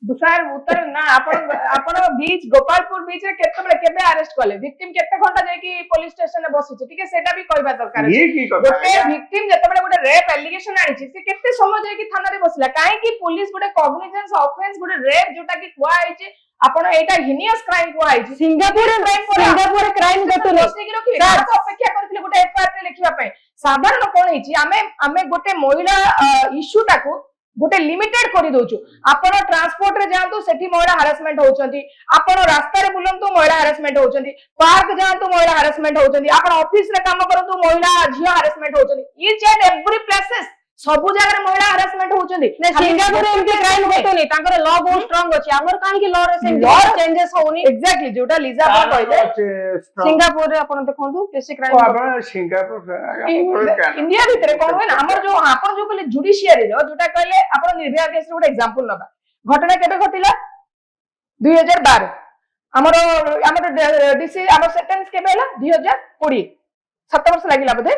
ସାର୍ ଉତ୍ତର ନା ଆପଣ ବିଚ୍ ଗୋପାଳପୁର ବିଚ୍ ରେ କେବେ ଆରେଷ୍ଟ କଲେ, ଭିକ୍ଟିମ କେତେ ଘଣ୍ଟା ଯାଇକି ପୋଲିସ ଷ୍ଟେସନ ରେ ବସିଛି, ଟିକେ ସେଟା ବି କହିବା ଦରକାର ଅଛି। ଇଏ କି କଥା ଗୋଟେ ଆଜ୍ଞା? ଭିକ୍ଟିମ ଯେତେବେଳେ ଗୋଟେ ରେପ୍ ଆଲିଗେସନ ଆଣିଛି ସେ କେତେ ସମୟ ଯାଇକି ଥାନାରେ ବସିଲା, କାହିଁକି ପୁଲିସ ଗୋଟେ କଗ୍ନିଜେନ୍ସ ଅଫେନ୍ସ ଗୋଟେ ରେପ୍ ଯୋଉଟା କି କୁହାଯାଇଛି ଆପଣ ଏଇଟା ହିନିୟସ୍ କ୍ରାଇମ କୁହାଯାଇଛି। ସିଙ୍ଗାପୁରରେ କ୍ରାଇମ ଘଟୁନି। ବସେଇକି ରଖିବେ, କାହାକୁ ଅପେକ୍ଷା କରିଥିଲେ ଗୋଟେ ଏଫଆଇଆର ରେ ଲେଖିବା ପାଇଁ? ସାଧାରଣ କଣ ହେଇଛି ଆମେ ଗୋଟେ ମହିଳା ଇସ୍ୟୁଟାକୁ ଗୋଟେ ଲିମିଟେଡ କରି ଦଉଛୁ। ଆପଣ ଟ୍ରାନ୍ସପୋର୍ଟ ରେ ଯାଆନ୍ତୁ ସେଠି ମହିଳା ହାରାସମେଣ୍ଟ ହଉଛନ୍ତି, ଆପଣ ରାସ୍ତାରେ ବୁଲନ୍ତୁ ମହିଳା ହାରାସମେଣ୍ଟ ହଉଛନ୍ତି, ପାର୍କ ଯାଆନ୍ତୁ ମହିଳା ହାରାସମେଣ୍ଟ ହଉଛନ୍ତି, ଆପଣ ଅଫିସ ରେ କାମ କରନ୍ତୁ ମହିଳା ଝିଅ ହାରାସମେଣ୍ଟ ହଉଛନ୍ତି। ଇଚ୍ ଆଣ୍ଡ ଏଭ୍ରି ପ୍ଲେସେସ୍ ସବୁ ଜାଗାରେ ମହିଳା ହାରାସମେଣ୍ଟ ହଉଛନ୍ତି। ସିଙ୍ଗାପୁରରେ ଏମିତି କ୍ରାଇମ ଘଟୁନି, ତାଙ୍କର ଲ ବହୁତ ଷ୍ଟ୍ରଙ୍ଗ ଅଛି। ଆମର କାହିଁକି ଲ ରେ ସେମିତି ଚେଞ୍ଜେସ ହଉନି? ଏକ୍ସାକ୍ଟଲି ଯୋଉଟା ଲିଜା ଆପଣ କହିଲେ ସିଙ୍ଗାପୁରରେ ଆପଣ ଦେଖନ୍ତୁ ବେଶୀ କ୍ରାଇମ ଆପଣ ସିଙ୍ଗାପୁର ଇଣ୍ଡିଆ ଭିତରେ କଣ ହୁଏ ନା ଆମର ଯୋଉ ଆପଣ ଯୋଉ କହିଲେ ଜୁଡିସିଆରୀର ଯୋଉଟା କହିଲେ ଆପଣ ନିର୍ଭୟା କେସର ଗୋଟେ ଏକ୍ସାମ୍ପଲ ନବା, ଘଟଣା କେବେ ଘଟିଲା 2012 ଆମର ଡିସି ଆମର ସେଣ୍ଟେନ୍ସ କେବେ ହେଲା 2020 7 ବର୍ଷ ଲାଗିଲା ବୋଧେ,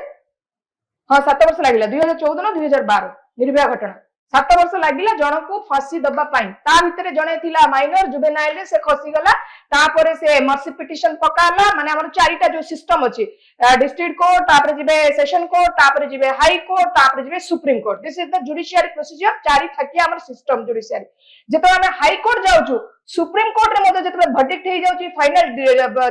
ହଁ 7 ବର୍ଷ ଲାଗିଲା 2014 ନା 2012 ନିର୍ଭୟା ଘଟଣା 7 ବର୍ଷ ଲାଗିଲା ଜଣକୁ ଫାঁସି ଦବା ପାଇଁ। ତା ଭିତରେ ଜଣେ ଥିଲା ମାଇନର ଜୁଭେନାଇଲ ରେ ସେ ଖସିଗଲା, ତାପରେ ସେ ମର୍ସି ପିଟିସନ ପକାଲା, ମାନେ ଆମର ଚାରିଟା ଯୋଉ ସିଷ୍ଟମ ଅଛି डिस्ट्रिक्ट कोर्ट तापर जिबे सेशन कोर्ट तापर जिबे हाई कोर्ट तापर जिबे supreme court, this is the judiciary procedure चारि थकिया हमर सिस्टम जुडिशियरी। जेतो हम हाई कोर्ट जाउछु सुप्रीम कोर्ट रे मते जेतो वर्डिक्ट हे जाउछि फाइनल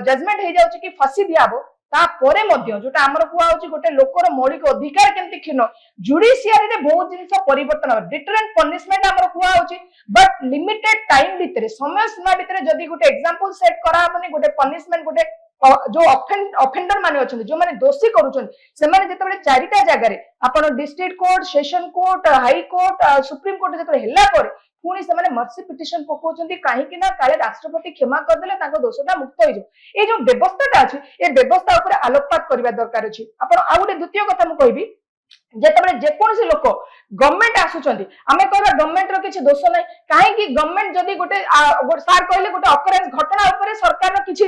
जजमेंट हे जाउछि कि फांसी दियाबो, ता परे मध्य जोटा हमर कुआ होछि गोटे लोकर मौलिक अधिकार केमति खिन जुडिशियरी रे बहुत जिंस परिवर्तन हो, डिटरेंट पनिशमेंट हमर कुआ होछि बट लिमिटेड टाइम भितरे समय सीमा भितरे जदी गोटे एग्जांपल सेट करा माने गोटे पनिशमेंट गोटे जो ऑफेंडर माने अछन जो माने दोषी करूछन से माने जेतबे चारिटा जगह रे आपण district court session court high court supreme court जेतबे हेला पर पुणी से माने मर्सी पिटिशन पकोचंती काहे कि ना काले राष्ट्रपति क्षमा कर देले ताको दोषटा मुक्त हो जाय। ए जो व्यवस्थाटा अछि ए व्यवस्था ऊपर आलोकपात करबा दरकार अछि। आपण आ गोटे द्वितीय कथा मु कहबी जेतबे जे कोनसे लोक गवर्नमेंट आसुचंती आमे कहबा गवर्नमेंट रो किछि दोष नै, काहे कि गवर्नमेंट जदी गोटे सार कहले गोटे ऑकरेंस घटना ऊपर सरकार रो किछि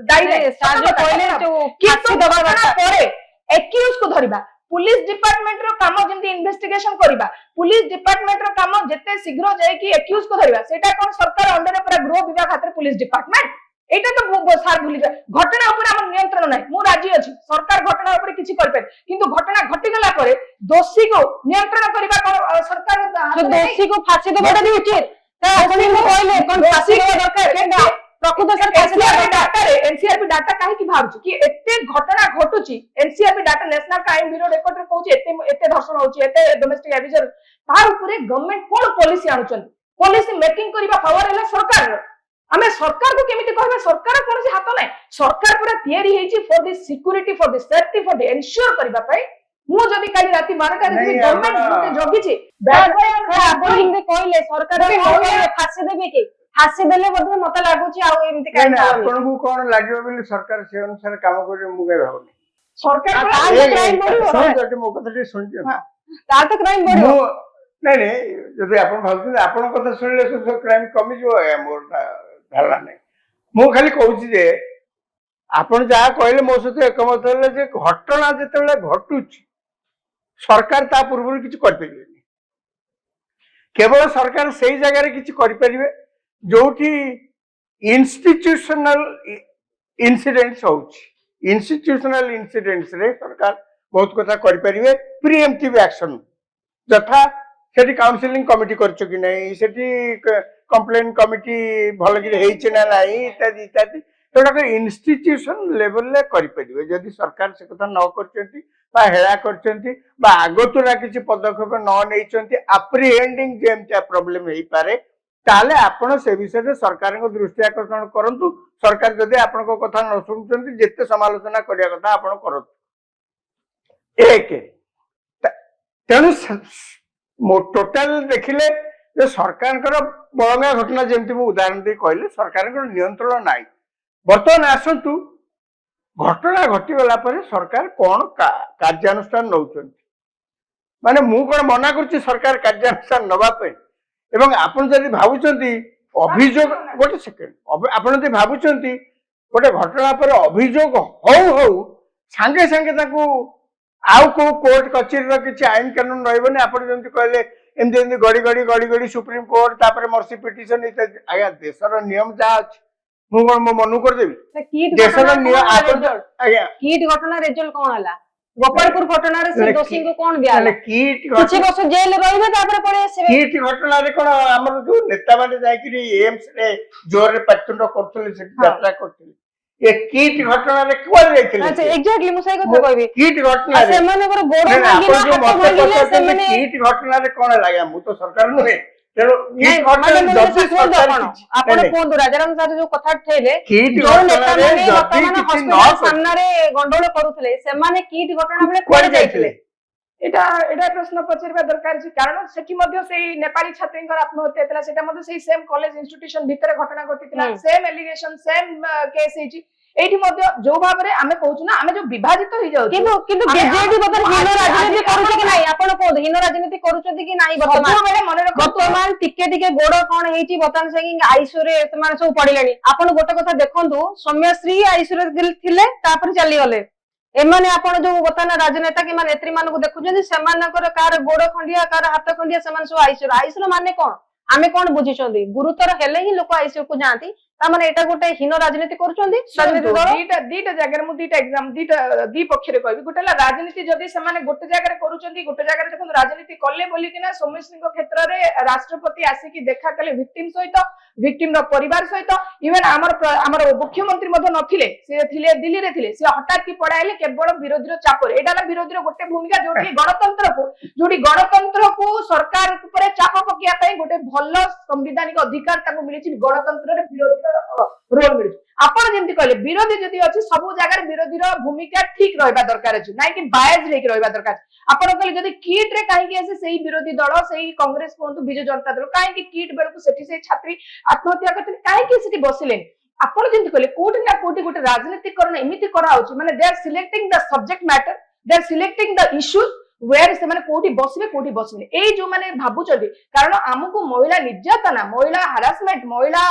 दायी नै, सार जो कहले जो किछि दबा परे एक्यूज को धरिबा पुलिस डिपार्टमेंट रो काम जेंति इन्वेस्टिगेशन करिबा, पुलिस डिपार्टमेंट रो काम जेते शीघ्र जाय कि एक्यूज को धरिबा सेटा कोन सरकार अंडर पूरा गृह विभाग खातिर पुलिस डिपार्टमेंट एटा तो सार भूली जाय। घटना ऊपर हमर नियंत्रण नै, मु राजी अछि सरकार घटना ऊपर किछि करबे किंतु घटना घटि गला परे दोषी को नियंत्रण करिबा कोन सरकार तो दोषी को फांसी देबाटा भी उचित त आपण को कहले कोन फांसी देबा दरकार प्रकृत सर एनसीआरपी डाटा काहे कि भाबुची कि एते घटना घटुची NCRP data national crime bureau record रे कहूची एते धर्षण होची एते डोमेस्टिक अब्यूजर तार ऊपर गवर्नमेंट कोन पॉलिसी आनुचन, पॉलिसी मेकिंग करिबा पावर हैला सरकार रो। आमे सरकार को केमिति कहबा सरकार कोन से हाथ नै, सरकार पूरा तयारी हेची for the security for the safety for the ensure करिबा पई मु जदी काली राती 12टा रे गवर्नमेंट जोते जगिची आपण हिंदे कहले सरकार फांसी देबे कि फांसी देले मध्ये मते लागुची आ एमति काई ना आपनको कोन लागियो बोली सरकार से अनुसार काम करे मु के भावनी सरकार क्राइम बढ़िबो सुन तो मो कथा टे सुन दियो ता तो क्राइम बढ़िबो नहीं नहीं जदि आपण भाबुछन आपण कथा सुनले सब क्राइम कमी जो है मोर धारणा नहीं। मु खाली कहूची जे आपण जा कहले मो सहित एकमत होले जे घटना जेतेबेले घटुची सरकार ता पूर्व किछि कर परिबेनी, केवल सरकार सही जगह रे किछि कर परिबे जोठी इंस्टीट्यूशनल इंसिडेंट्स होची। इंस्टीट्यूशनल इंसिडेंट्स रे सरकार बहुत कथा कर परिबे, प्रीएम्प्टिव एक्शन जथा सेठी काउंसलिंग कमिटी करछ कि नै, सेठी कंप्लेंट कमिटी भल कि हेइछ ना नै इत्यादि इत्यादि एउटा इन्स्टिट्यूशन लेवल रे करिपरिबे जदि सरकार से कथा न करचंती बा हेळा करचंती बा आगतुरा किछि पदक्षेप न नेइचंती अप्रिहेंडिंग जेमता प्रॉब्लम हेई पारे ताले आपण से विषय रे सरकार को दृष्टि आकर्षण करंतु सरकार जदि आपण को कथा न सुनचंती जेते समालोचना करिया कथा आपण करत एक तेणु टोटाल देखिले जे सरकार बड़ंगा घटना जमती मु उदाहरण दे कहले सरकार नियंत्रण नाई बर्तमान आसतु घटना घटीगला पर सरकार कौन कार्यानुष्ठान नौचंती माने मु कौन मना करछि सरकार कार्यानुष्ठान नबा पे एवं आपण जदि भाबुचंती अभियोग गोटे सेकेंड आपण जदि भाबुचंती गोटे घटना पर अभियोग हौ हौ सांगे सांगे ताकू आउ को कोर्ट कचेरी किसी आईन कानून रही आप कहले एमती गड़ी गड़ी गड़ी गड़ी सुप्रीम कोर्ट तापर मर्सी पिटिशन आज्ञा देशर नियम जहाँ अच्छी मु मनु करदेवी देशर नियम आज्ञा कीट घटना रिजल्ट कौन हला गोपालपुर घटना रे से दोषी को कौन दिया कीट कुछ वर्ष जेल रहिबे तापर पळे आसीबे कीट घटना रे कोन हमर जो नेता माने जाय कि एम्स रे जोर रे पाचुंड करथले से यात्रा करथले ये कीट घटना रे कोन जायथिले अच्छा एग्जैक्टली मु सही कथा कहबी कीट घटना रे सेमाने को गोड़ भागिला हाथ भागिला सेमाने कीट घटना रे कोन लागया मु तो सरकार नुहे तेरो कीट घटना रे जति सरकार आपण कोन राजाराम सर जो कथा ठेले कीट जो नेता घटना रे माने वर्तमान हॉस्पिटल सामने रे गंडोळ करूथले सेमाने कीट घटना बेले कोन जायथिले এটা এটা প্রশ্ন পচারিবা দরকার যে কারণ সেটি মধ্যে সেই নেপালী ছাত্রীঙ্কর আত্মহত্যা হেতলা সেটা মধ্যে সেই সেম কলেজ ইনস্টিट्यूशन ভিতরে ঘটনা ঘটিতলা সেম এলিগেশন সেম কেস হেজি এইটি মধ্যে जो ভাবে আমি কହୁଛୁ না আমি যে বিভাজিত হই যাউ কিন্তু কিন্তু বিজেপি বদল হীন রাজনীতি କରୁଛି କି নাই ଆପଣ কোন হীন রাজনীতি କରୁଛନ୍ତି କି নাই ବର୍ତ୍ତମାନ ଟିକେ ଟିକେ ଗୋଡ କଣ ହେଇଛି ବର୍ତ୍ତମାନ ସେ ଆଇସିୟୁରେ ସେମାନେ ସବୁ ପଡିଲେଣି ଆପଣ ଗୋଟେ କଥା ଦେଖନ୍ତୁ ସୌମ୍ୟଶ୍ରୀ ଆଇସିୟୁରେ ଥିଲେ ତାପରେ ଚାଲିଗଲେ एमाने आपण जो वर्तमान राजनेता कि नेत्री मान को देखुछन सेमानकर कार गोड़ खंडिया कार हाथ खंडिया सेमान सब आईसीयू माने कोन आमे कोन बुझिछंदी गुरुतर हेले ही लोक आईसीयू को जांती ता माने एटा गोटे हीन राजनीति करूछंदी राजनीति दल दीटा जगह मु दीटा एग्जाम दीटा दी पक्षरे कहबी गोटेला राजनीति जदी सेमाने गोटे जगह करूछंदी गोटे जगह देखन राजनीति कले बोली किना सौम्यश्री को क्षेत्र रे राष्ट्रपति आसी की देखा कले विक्टिम सहित विक्टिम रो परिवार सहित इवन हमर मुख्यमंत्री मध्ये नथिले से थिले दिल्ली रे थिले से हठात की पड़ाइले केवल विरोधी रो चापर एटाला विरोधी रो गोटे भूमिका जोटी गणतंत्र को सरकार ऊपर चाप पकिया पई गोटे भलो संवैधानिक अधिकार ताको मिलिछि गणतंत्र रे विरोधी रोल मिलुछि आपण जेंति कहले विरोधी जदी अछि सब जगह विरोधी रो भूमिका ठीक रहबा दरकार अछि नै कि बायज लेके रहबा दरकार आपण कहले जदी कीट रे काहे कि आसे सेही विरोधी दल सेही कांग्रेस कोंतु बिजू जनता दल काहे कि कीट बेल को सेठी से छात्री आत्महत्या करते काहे कि सेठी बसिले आपण जेंति कहले कोठी ना कोठी गोटे राजनीतिकरण एमिति करा होछि माने they are selecting the subject matter they are selecting the issues where से माने कोठी बसबे ए जो माने भाबुचंदी कारण हमकु महिला निर्यातना महिला हरासमेंट महिला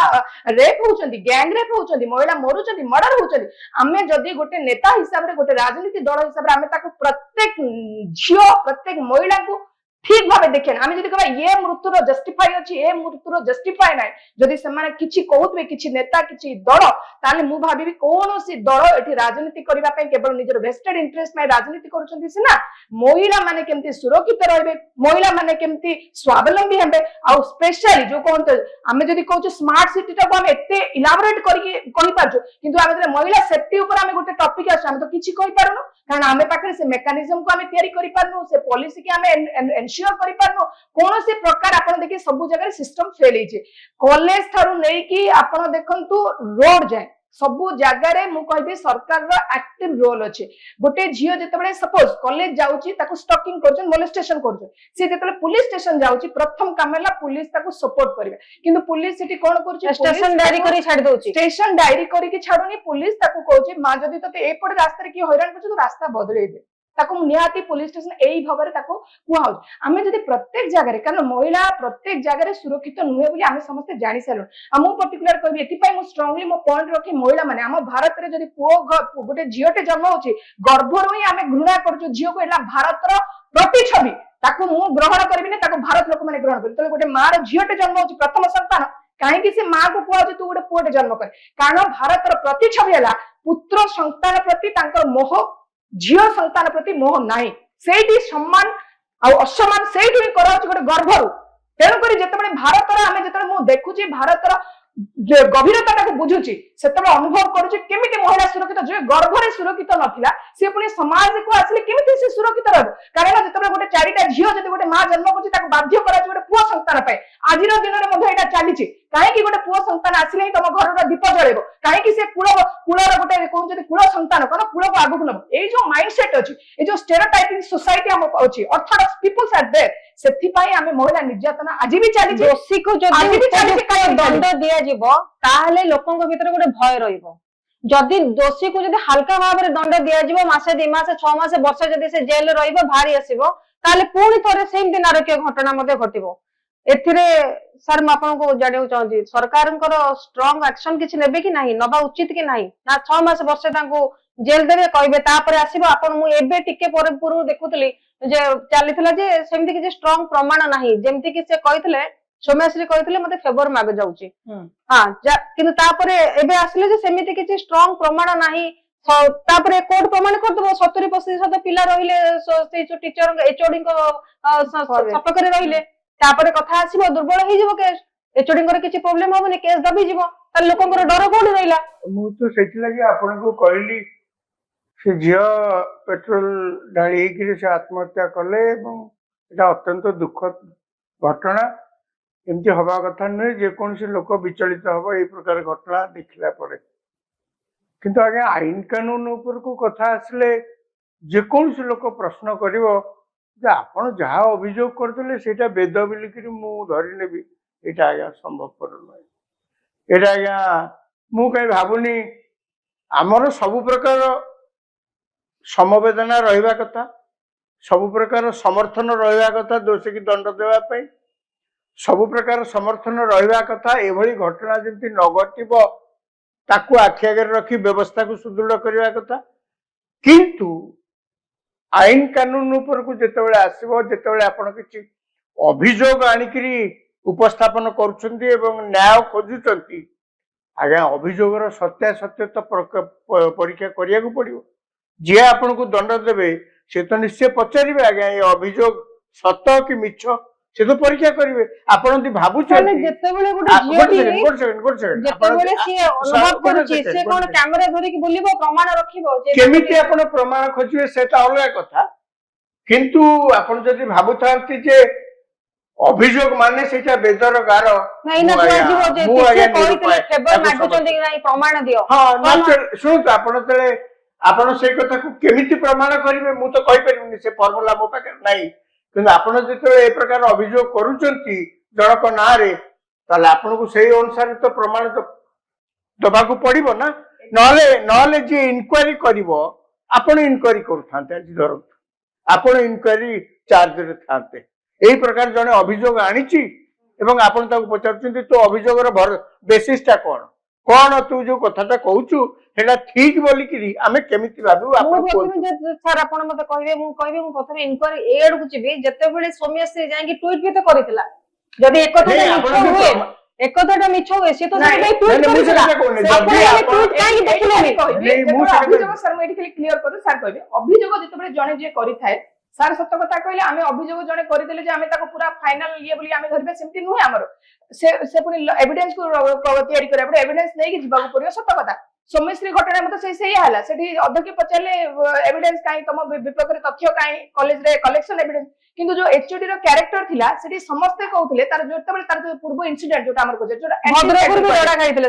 रेप होचंदी गैंग रेप होचंदी महिला मरुचंदी मर्डर होचंदी आमे जदी गोटे नेता हिसाब रे गोटे राजनीति दल हिसाब रे आमे ताको प्रत्येक झियो प्रत्येक महिला को ठीक भाबे देखेन आमे जदी कहबा ये मृत्युर जस्टिफाई अछि ए मृत्युर जस्टिफाई नै जदी से माने किछि कहउतबे किछि नेता किछि दल ताले मु भाबी कोनोसी दल एठी राजनीति करिबा पय केवल निजर वेस्टेड इंटरेस्ट में राजनीति करूछंती सिना महिला माने केमती सुरक्षित रहबे महिला माने केमती स्वावलंबी हेबे आ स्पेशली जो कोन आमे जदी कहउछ स्मार्ट सिटी टा को आमे एते इलाबोरेट करि कहि पाछु किंतु आमे जदी महिला सेफ्टी ऊपर आमे गोटे टॉपिक आछ आमे तो किछि कहि पारुनो कारण आमे पाखरे से मेकानिज्म को आमे तयारी करि पारनु से पॉलिसी के आमे एनश्योर करि पारनु कोनोसी प्रकार आपण देखि सब जगह सिस्टम फेल हेछि कॉलेज थारु नै कि आपण देखंतु रोड जाय सबु जगह रे मु कहबी सरकार रो एक्टिव रोल अछि गोटे झियो जते बळे सपोज कॉलेज जाउची ताको स्टॉकिंग करछन मोलेस्टेशन करछन से जते पुलिस स्टेशन जाउची प्रथम कामला पुलिस ताको सपोर्ट करबे किंतु पुलिस सिटी कोन करछि स्टेशन डायरी करी छाड़ दोची स्टेशन डायरी करी कि छाडुनी पुलिस ताको कहउची मा जदी तते एपड रास्ता रे कि हैरान करछ तो रास्ता बदलै दे ताको निहाती पुलिस स्टेशन एई भगरे ताको कुहाउ आमे जदी प्रत्येक जगह रे कारण महिला प्रत्येक जगह रे सुरक्षित नुहे बोली आमे समस्त जानि सालो हमु पर्टिकुलर कहबी एथि पय मु स्ट्रांगली मो पॉइंट रखी महिला माने हम भारत रे जदी पुओ गोटे झियोटे जन्म होची गर्भरो ही आमे घृणा करछु झियो को एला भारत रो प्रतिछवि ताको मु ग्रहण करबी ने ताको भारत लोक माने ग्रहण करबी तले गोटे मार झियोटे जन्म होची प्रथम संतान काहे कि से मां को कुआउ तू गोटे पुओटे जन्म कर कारण भारत रो प्रतिछवि हला पुत्र संतान प्रति तांकर मोह झियो संतान प्रति मोह नाही सेठी सम्मान आ असम्मान सेठी कराउछ गोटे गर्भरु तेणु करी जेतेबेले भारत रो आमे जेतेबेले मु देखुची भारत रो ଗଭୀରତାଟାକୁ ବୁଝୁଛି ସେତେବେଳେ ଅନୁଭବ କରୁଛି କେମିତି ମହିଳା ସୁରକ୍ଷିତ, ଯେ ଗର୍ଭରେ ସୁରକ୍ଷିତ ନଥିଲା ସେ ପୁଣି ସମାଜକୁ ଆସିଲେ କେମିତି ସେ ସୁରକ୍ଷିତ ରହିବ। କାରଣ ଯେତେବେଳେ ଗୋଟେ 4ଟା ଝିଅ ଯଦି ଗୋଟେ ମା ଜନ୍ମ କରୁଛି ତାକୁ ବାଧ୍ୟ କରାଯାଉଛି ଗୋଟେ ପୁଅ ସନ୍ତାନ ପାଇଁ। ଆଜିର ଦିନରେ ମଧ୍ୟ ଏଇଟା ଚାଲିଛି। କାହିଁକି ଗୋଟେ ପୁଅ ସନ୍ତାନ ଆସିଲେ ହିଁ ତମ ଘରର ଦୀପ ଜଳେଇବ, କାହିଁକି ସେ କୂଳର ଗୋଟେ କହୁଛନ୍ତି କୂଳ ସନ୍ତାନ କଣ କୂଳକୁ ଆଗକୁ ନବ। ଏଇ ଯୋଉ ମାଇଣ୍ଡ ସେଟ୍ ଅଛି, ଏଇ ଯୋଉ ଷ୍ଟେରିଓଟାଇପିଂ ସୋସାଇଟି ଆମ ଅଛି, ଅର୍ଥୋଡକ୍ସ ପିପୁଲ୍ସ ଆର୍ ଦେयर, ସେଥିପାଇଁ ଆମେ ମହିଳା ନିର୍ଯାତନା ଆଜି ବି ଚାଲିଛି। ଦୋଷୀକୁ ଯଦି ଦଣ୍ଡ ଦିଆଯିବ ତାହେଲେ ଲୋକଙ୍କ ଭିତରେ ଗୋଟେ ଭୟ ରହିବ। ଯଦି ଦୋଷୀକୁ ଯଦି ହାଲକା ଭାବରେ ଦଣ୍ଡ ଦିଆଯିବ, ମାସେ 2 ମାସ 6 ମାସ ବର୍ଷ ଯଦି ସେ ଜେଲରେ ରହିବ, ବାହାରି ଆସିବ, ତାହେଲେ ପୁଣି ଥରେ ସେମିତି ନାରକୀୟ ଘଟଣା ମଧ୍ୟ ଘଟିବ। ଏଥିରେ ସାର୍ ମୁଁ ଆପଣଙ୍କୁ ଜାଣିବାକୁ ଚାହୁଁଛି ସରକାରଙ୍କର ଷ୍ଟ୍ରଙ୍ଗ ଆକ୍ସନ କିଛି ନେବେ କି ନାହିଁ, ନବା ଉଚିତ କି ନାହିଁ, ନା 6 ମାସ ବର୍ଷେ ତାଙ୍କୁ ଜେଲ ଦେବେ କହିବେ ତାପରେ ଆସିବ। ଆପଣ ମୁଁ ଏବେ ଟିକେ ପୂର୍ବରୁ ଦେଖୁଥିଲି ଯେ ଚାଲିଥିଲା ଯେ ସେମିତି କିଛି ଷ୍ଟ୍ରଙ୍ଗ ପ୍ରମାଣ ନାହିଁ, ଯେମିତି କି ସେ କହିଥିଲେ ସୌମ୍ୟାଶ୍ରୀ କହିଥିଲେ ମତେ ଫେଭର ମାଗ ଯାଉଛି, ହଁ କିନ୍ତୁ ତାପରେ ଏବେ ଆସିଲେ ଯେ ସେମିତି କିଛି ଷ୍ଟ୍ରଙ୍ଗ ପ୍ରମାଣ ନାହିଁ। ତାପରେ କୋର୍ଟ ପ୍ରମାଣ କରିଦବ 70% ପିଲା ରହିଲେ ସେଇ ଯୋଉ ଟିଚର ଏଚଓଡିଙ୍କ ସପକ୍ଷରେ ରହିଲେ, ତାପରେ କଥା ଆସିବ ଦୁର୍ବଳ ହେଇଯିବ କେସ୍, ଏଚଓଡିଙ୍କର କିଛି ପ୍ରୋବ୍ଲେମ ହବନି, କେସ୍ ଦବିଯିବ, ତାହେଲେ ଲୋକଙ୍କର ଡର କୋଉଠି ରହିଲା। ମୁଁ ତ ସେଥିଲାଗି ଆପଣଙ୍କୁ କହିଲି ସେ ଝିଅ ପେଟ୍ରୋଲ ଢାଳି ହେଇକିରି ସେ ଆତ୍ମହତ୍ୟା କଲେ ଏବଂ ଏଟା ଅତ୍ୟନ୍ତ ଦୁଃଖଦ ଘଟଣା। ଏମିତି ହବା କଥା ନୁହେଁ, ଯେକୌଣସି ଲୋକ ବିଚଳିତ ହବ ଏଇ ପ୍ରକାର ଘଟଣା ଦେଖିଲା ପରେ। କିନ୍ତୁ ଆଜ୍ଞା ଆଇନ କାନୁନ ଉପରକୁ କଥା ଆସିଲେ ଯେକୌଣସି ଲୋକ ପ୍ରଶ୍ନ କରିବ ଯେ ଆପଣ ଯାହା ଅଭିଯୋଗ କରିଦେଲେ ସେଇଟା ବେଦ ବୋଲିକିରି ମୁଁ ଧରି ନେବି, ଏଇଟା ଆଜ୍ଞା ସମ୍ଭବପର ନୁହେଁ। ଏଇଟା ଆଜ୍ଞା ମୁଁ କାହିଁ ଭାବୁନି। ଆମର ସବୁ ପ୍ରକାର ସମବେଦନା ରହିବା କଥା, ସବୁ ପ୍ରକାର ସମର୍ଥନ ରହିବା କଥା ଦୋଷୀକି ଦଣ୍ଡ ଦେବା ପାଇଁ, ସବୁ ପ୍ରକାର ସମର୍ଥନ ରହିବା କଥା ଏଭଳି ଘଟଣା ଯେମିତି ନ ଘଟିବ ତାକୁ ଆଖି ଆଗରେ ରଖି ବ୍ୟବସ୍ଥାକୁ ସୁଦୃଢ କରିବା କଥା। କିନ୍ତୁ ଆଇନ କାନୁନ ଉପରକୁ ଯେତେବେଳେ ଆସିବ, ଯେତେବେଳେ ଆପଣ କିଛି ଅଭିଯୋଗ ଆଣିକିରି ଉପସ୍ଥାପନ କରୁଛନ୍ତି ଏବଂ ନ୍ୟାୟ ଖୋଜୁଛନ୍ତି, ଆଜ୍ଞା ଅଭିଯୋଗର ସତ୍ୟାସତ୍ୟତା ପରୀକ୍ଷା କରିବାକୁ ପଡିବ। ଯିଏ ଆପଣଙ୍କୁ ଦଣ୍ଡ ଦେବେ ସେ ତ ନିଶ୍ଚୟ ପଚାରିବେ ଆଜ୍ଞା ଏ ଅଭିଯୋଗ ସତ କି ମିଛ, ସେ ତ ପରୀକ୍ଷା କରିବେ। ଆପଣ ଯଦି ଭାବୁଛନ୍ତି ଯେତେବେଳେ ଗୋଟେ ଯେତେବେଳେ ସିଏ ଅନୁଭବ କରୁଛି ସେ କଣ କ୍ୟାମେରା ଧରିକି ବୁଲିବ, ପ୍ରମାଣ ରଖିବ, କେମିତି ଆପଣ ପ୍ରମାଣ ଖୋଜିବେ ସେଟା ଅଲଗା କଥା। କିନ୍ତୁ ଆପଣ ଯଦି ଭାବୁଥାନ୍ତି ଯେ ଅଭିଯୋଗ ମାନେ ସେଇଟା ବେଦର ଗାର, ପ୍ରମାଣ ଦିଅ, ହଁ ଶୁଣନ୍ତୁ ଆପଣ ଯେତେବେଳେ ଆପଣ ସେଇ କଥାକୁ କେମିତି ପ୍ରମାଣ କରିବେ ମୁଁ ତ କହିପାରିବିନି, ସେ ଫର୍ମୁଲା ମୋ ପାଖରେ ନାହିଁ। କିନ୍ତୁ ଆପଣ ଯେତେବେଳେ ଏ ପ୍ରକାର ଅଭିଯୋଗ କରୁଛନ୍ତି ଜଣକ ନାଁରେ, ତାହେଲେ ଆପଣଙ୍କୁ ସେଇ ଅନୁସାରେ ତ ପ୍ରମାଣ ଦବାକୁ ପଡିବ ନା। ନହେଲେ ଯିଏ ଇନକ୍ୱାରି କରିବ, ଆପଣ ଇନକ୍ୱାରି କରୁଥାନ୍ତେ, ଆଜି ଧରନ୍ତୁ ଆପଣ ଇନକ୍ୱାରି ଚାର୍ଜରେ ଥାନ୍ତେ, ଏଇ ପ୍ରକାର ଜଣେ ଅଭିଯୋଗ ଆଣିଛି ଏବଂ ଆପଣ ତାକୁ ପଚାରୁଛନ୍ତି ତୋ ଅଭିଯୋଗର ବେସିସଟା କଣ, କଣ ତୁ ଯୋଉ କଥାଟା କହୁଛୁ ସେଟା ଠିକ ବୋଲିକିରି ଆମେ କେମିତି ଭାବିବୁ? ସାର୍ ଆପଣ ମତେ କହିବେ, ମୁଁ କହିବି ମୁଁ ପ୍ରଥମେ ଇନକ୍ୱାରି ଏ ଆଡକୁ ଯିବି ଯେତେବେଳେ ସୌମ୍ୟଶ୍ରୀ ଯାଇକି ଟ୍ୱିଟ୍ ବି ତ କରିଥିଲା। ଯଦି ଏକଥାଟା ମିଛ ହୁଏ ସେ ତ ଅଭିଯୋଗ ଯେତେବେଳେ ଜଣେ ଯିଏ କରିଥାଏ, ସାର୍ ସତ କଥା କହିଲେ, ଆମେ ଅଭିଯୋଗ ଜଣେ କରିଦେଲେ ଯେ ଆମେ ତାକୁ ପୁରା ଫାଇନାଲ ଇଏ ବୋଲି ଆମେ ଧରିବା ସେମିତି ନୁହେଁ। ଆମର ସେ ପୁଣି ଏଭିଡେନ୍ସକୁ ତିଆରି କରିବା ପଡିବ, ଏଭିଡେନ୍ସ ନେଇକି ଯିବାକୁ ପଡିବ। ସତ କଥା ସୌମ୍ୟଶ୍ରୀ ଘଟଣା ମତେ ସେଇଆ ହେଲା, ସେଠି ଅଧ୍ୟକ୍ଷ ପଚାରିଲେ ଏଭିଡେନ୍ସ କାହିଁ, ତମ ବିପକ୍ଷରେ ତଥ୍ୟ କାହିଁ, କଲେଜରେ କଲେକ୍ସନ ଏଭିଡେନ୍ସ। କିନ୍ତୁ ଯୋଉ ଏଚଓଡି ର କ୍ୟାରେକ୍ଟର ଥିଲା ସେଠି ସମସ୍ତେ କହୁଥିଲେ ତାର ଯେତେବେଳେ ତାର ଯୋଉ ପୂର୍ବ ଇନସିଡେଣ୍ଟ ଯୋଉଟା ଆମର କହୁଛେ,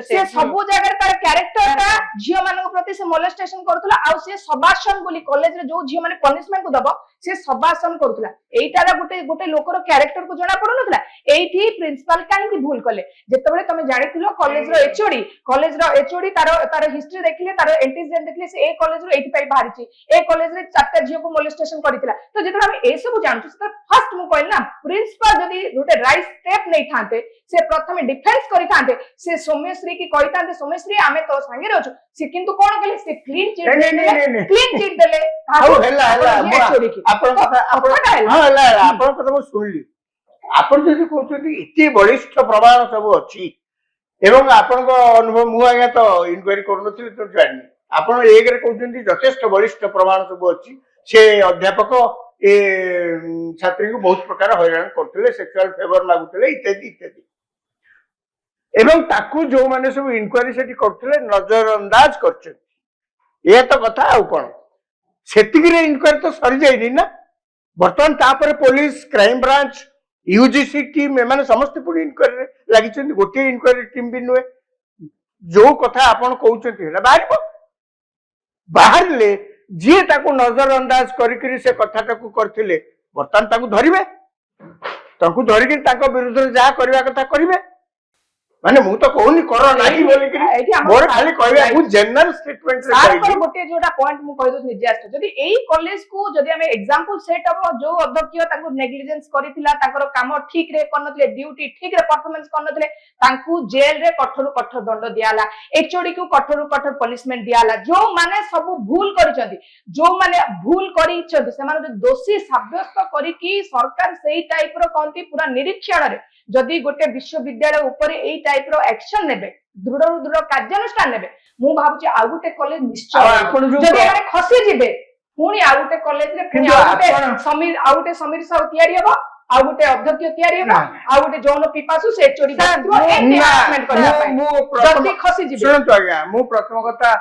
ସେ ସବୁ ଜାଗାରେ ତାର କ୍ୟାରେକ୍ଟରଟା ଝିଅ ମାନଙ୍କ ପ୍ରତି ସେ ମୋଲେଷ୍ଟେସନ କରୁଥିଲା, ଆଉ ସେ ସବାସନ ବୋଲି କଲେଜରେ ଯୋଉ ଝିଅ ମାନେ ପନିଶମେଣ୍ଟ କୁ ଦବ ସେ ସବାସନ କରୁଥିଲା। ଏଇଟାର ଗୋଟେ ଲୋକର କ୍ୟାରେକ୍ଟରକୁ ଜଣା ପଡୁନଥିଲା। ଏଇଠି ପ୍ରିନ୍ସିପାଲ କାହିଁକି ଭୁଲ କଲେ? ଯେତେବେଳେ ତମେ ଜାଣିଥିଲ କଲେଜର ଏଚଓଡି ତାର ହିଷ୍ଟ୍ରି ଦେଖିଲେ, ତାର ଏଣ୍ଟିଜେଣ୍ଟ ଦେଖିଲେ, ସେ ଏ କଲେଜରୁ ଏଇଥିପାଇଁ ବାହାରିଛି, ଏ କଲେଜରେ 4ଟା ଝିଅକୁ ମୋଲେଷ୍ଟେସନ କରିଥିଲା। ତ ଯେତେବେଳେ ଆମେ ଏସବୁ ଜାଣୁଛୁ, ଫାର୍ଷ୍ଟ ମୁଁ କହିଲି ନା, ପ୍ରିନ୍ସିପାଲ ଯଦି ଗୋଟେ ରାଇଟ ଷ୍ଟେପ ନେଇଥାନ୍ତେ, ସେ ପ୍ରଥମେ ଡିଫେନ୍ସ କରିଥାନ୍ତେ, ସେ ସୌମ୍ୟଶ୍ରୀ କି କହିଥାନ୍ତେ ସୌମ୍ୟଶ୍ରୀ ଆମେ ତ ସାଙ୍ଗରେ ଅଛୁ। ସେ କିନ୍ତୁ କଣ କଲେ, ସେ କ୍ଲିନ ଚିଟ୍ ଦେଲେ। ଆପଣଙ୍କ କଥା ମୁଁ ଶୁଣିଲି। ଆପଣ ଯଦି କହୁଛନ୍ତି ଏତେ ବଳିଷ୍ଠ ପ୍ରମାଣ ସବୁ ଅଛି ଏବଂ ଆପଣଙ୍କ ଅନୁଭବ, ମୁଁ ଆଜ୍ଞା ତ ଇନକ୍ୱାରି କରୁନଥିଲି ତ ଜାଣିନି, ଆପଣ ଏକରେ କହୁଛନ୍ତି ଯଥେଷ୍ଟ ବଳିଷ୍ଠ ପ୍ରମାଣ ସବୁ ଅଛି, ସେ ଅଧ୍ୟାପକ ଏ ଛାତ୍ରୀଙ୍କୁ ବହୁତ ପ୍ରକାର ହଇରାଣ କରୁଥିଲେ, ସେକ୍ସୁଆଲ ଫେଭର ମାଗୁଥିଲେ ଇତ୍ୟାଦି ଇତ୍ୟାଦି। एवं ताकू जो माने सब इनक्वारी सेठी करथिले नजरअंदाज करछन ये तो कथा आउ कोन सेतिक रे इनक्वारी तो सरी जाइनी ना बर्तमान तापर police crime branch UGC team एमाने समस्त पुरी इनक्वारी लागि छन गोटे इनक्वारी टीम भी नुए जो कथा आपण कहउछथि हेला बाहर ले जे ताकू नजरअंदाज करिकरी से कथाटाकू करथिले बर्तमान ताकू धरिबे ताकू धरिकरी ताको विरुद्ध जा करबा कथा करिबे माने मु तो कहूनी करो नाही बोली कि मोर खाली कहबे मु जनरल स्टेटमेंट रे सार कहबी गोटे जोटा पॉइंट मु कहि दो निजास्ट जदी एई कॉलेज को जदी हमें एग्जांपल सेट हो जो अध्यक्ष ताको नेग्लिजेंस करिथिला ताकर काम ठीक रे करनथले ड्यूटी ठीक रे परफॉर्मेंस करनथले तांकू जेल रे कठोर कठोर दंड दियाला एचओडी को कठोर कठोर पनिशमेंट दियाला जो माने सब भूल करिसथि जो माने भूल करिसथि से माने दोषी साब्यस्त करी कि सरकार सेही टाइप रो कोंती पूरा निरीक्षण रे जदि गोटे विश्वविद्यालय ऊपर एई टाइप रो एक्शन नेबे दृढ़ कार्यानुष्ठान नेबे मु भाबुची आ गोटे कॉलेज निश्चय जदि माने खसी जिबे पुनी आ गोटे कॉलेज रे पुनी आ गोटे समीर साउ तयारी हबो आ गोटे अध्यक्ष तयारी हबो आ गोटे जौन पिपासु से चोरी बसथिबो एंड करबा पई जदि खसी जिबे सुनतो आज्ञा मु प्रथम कथा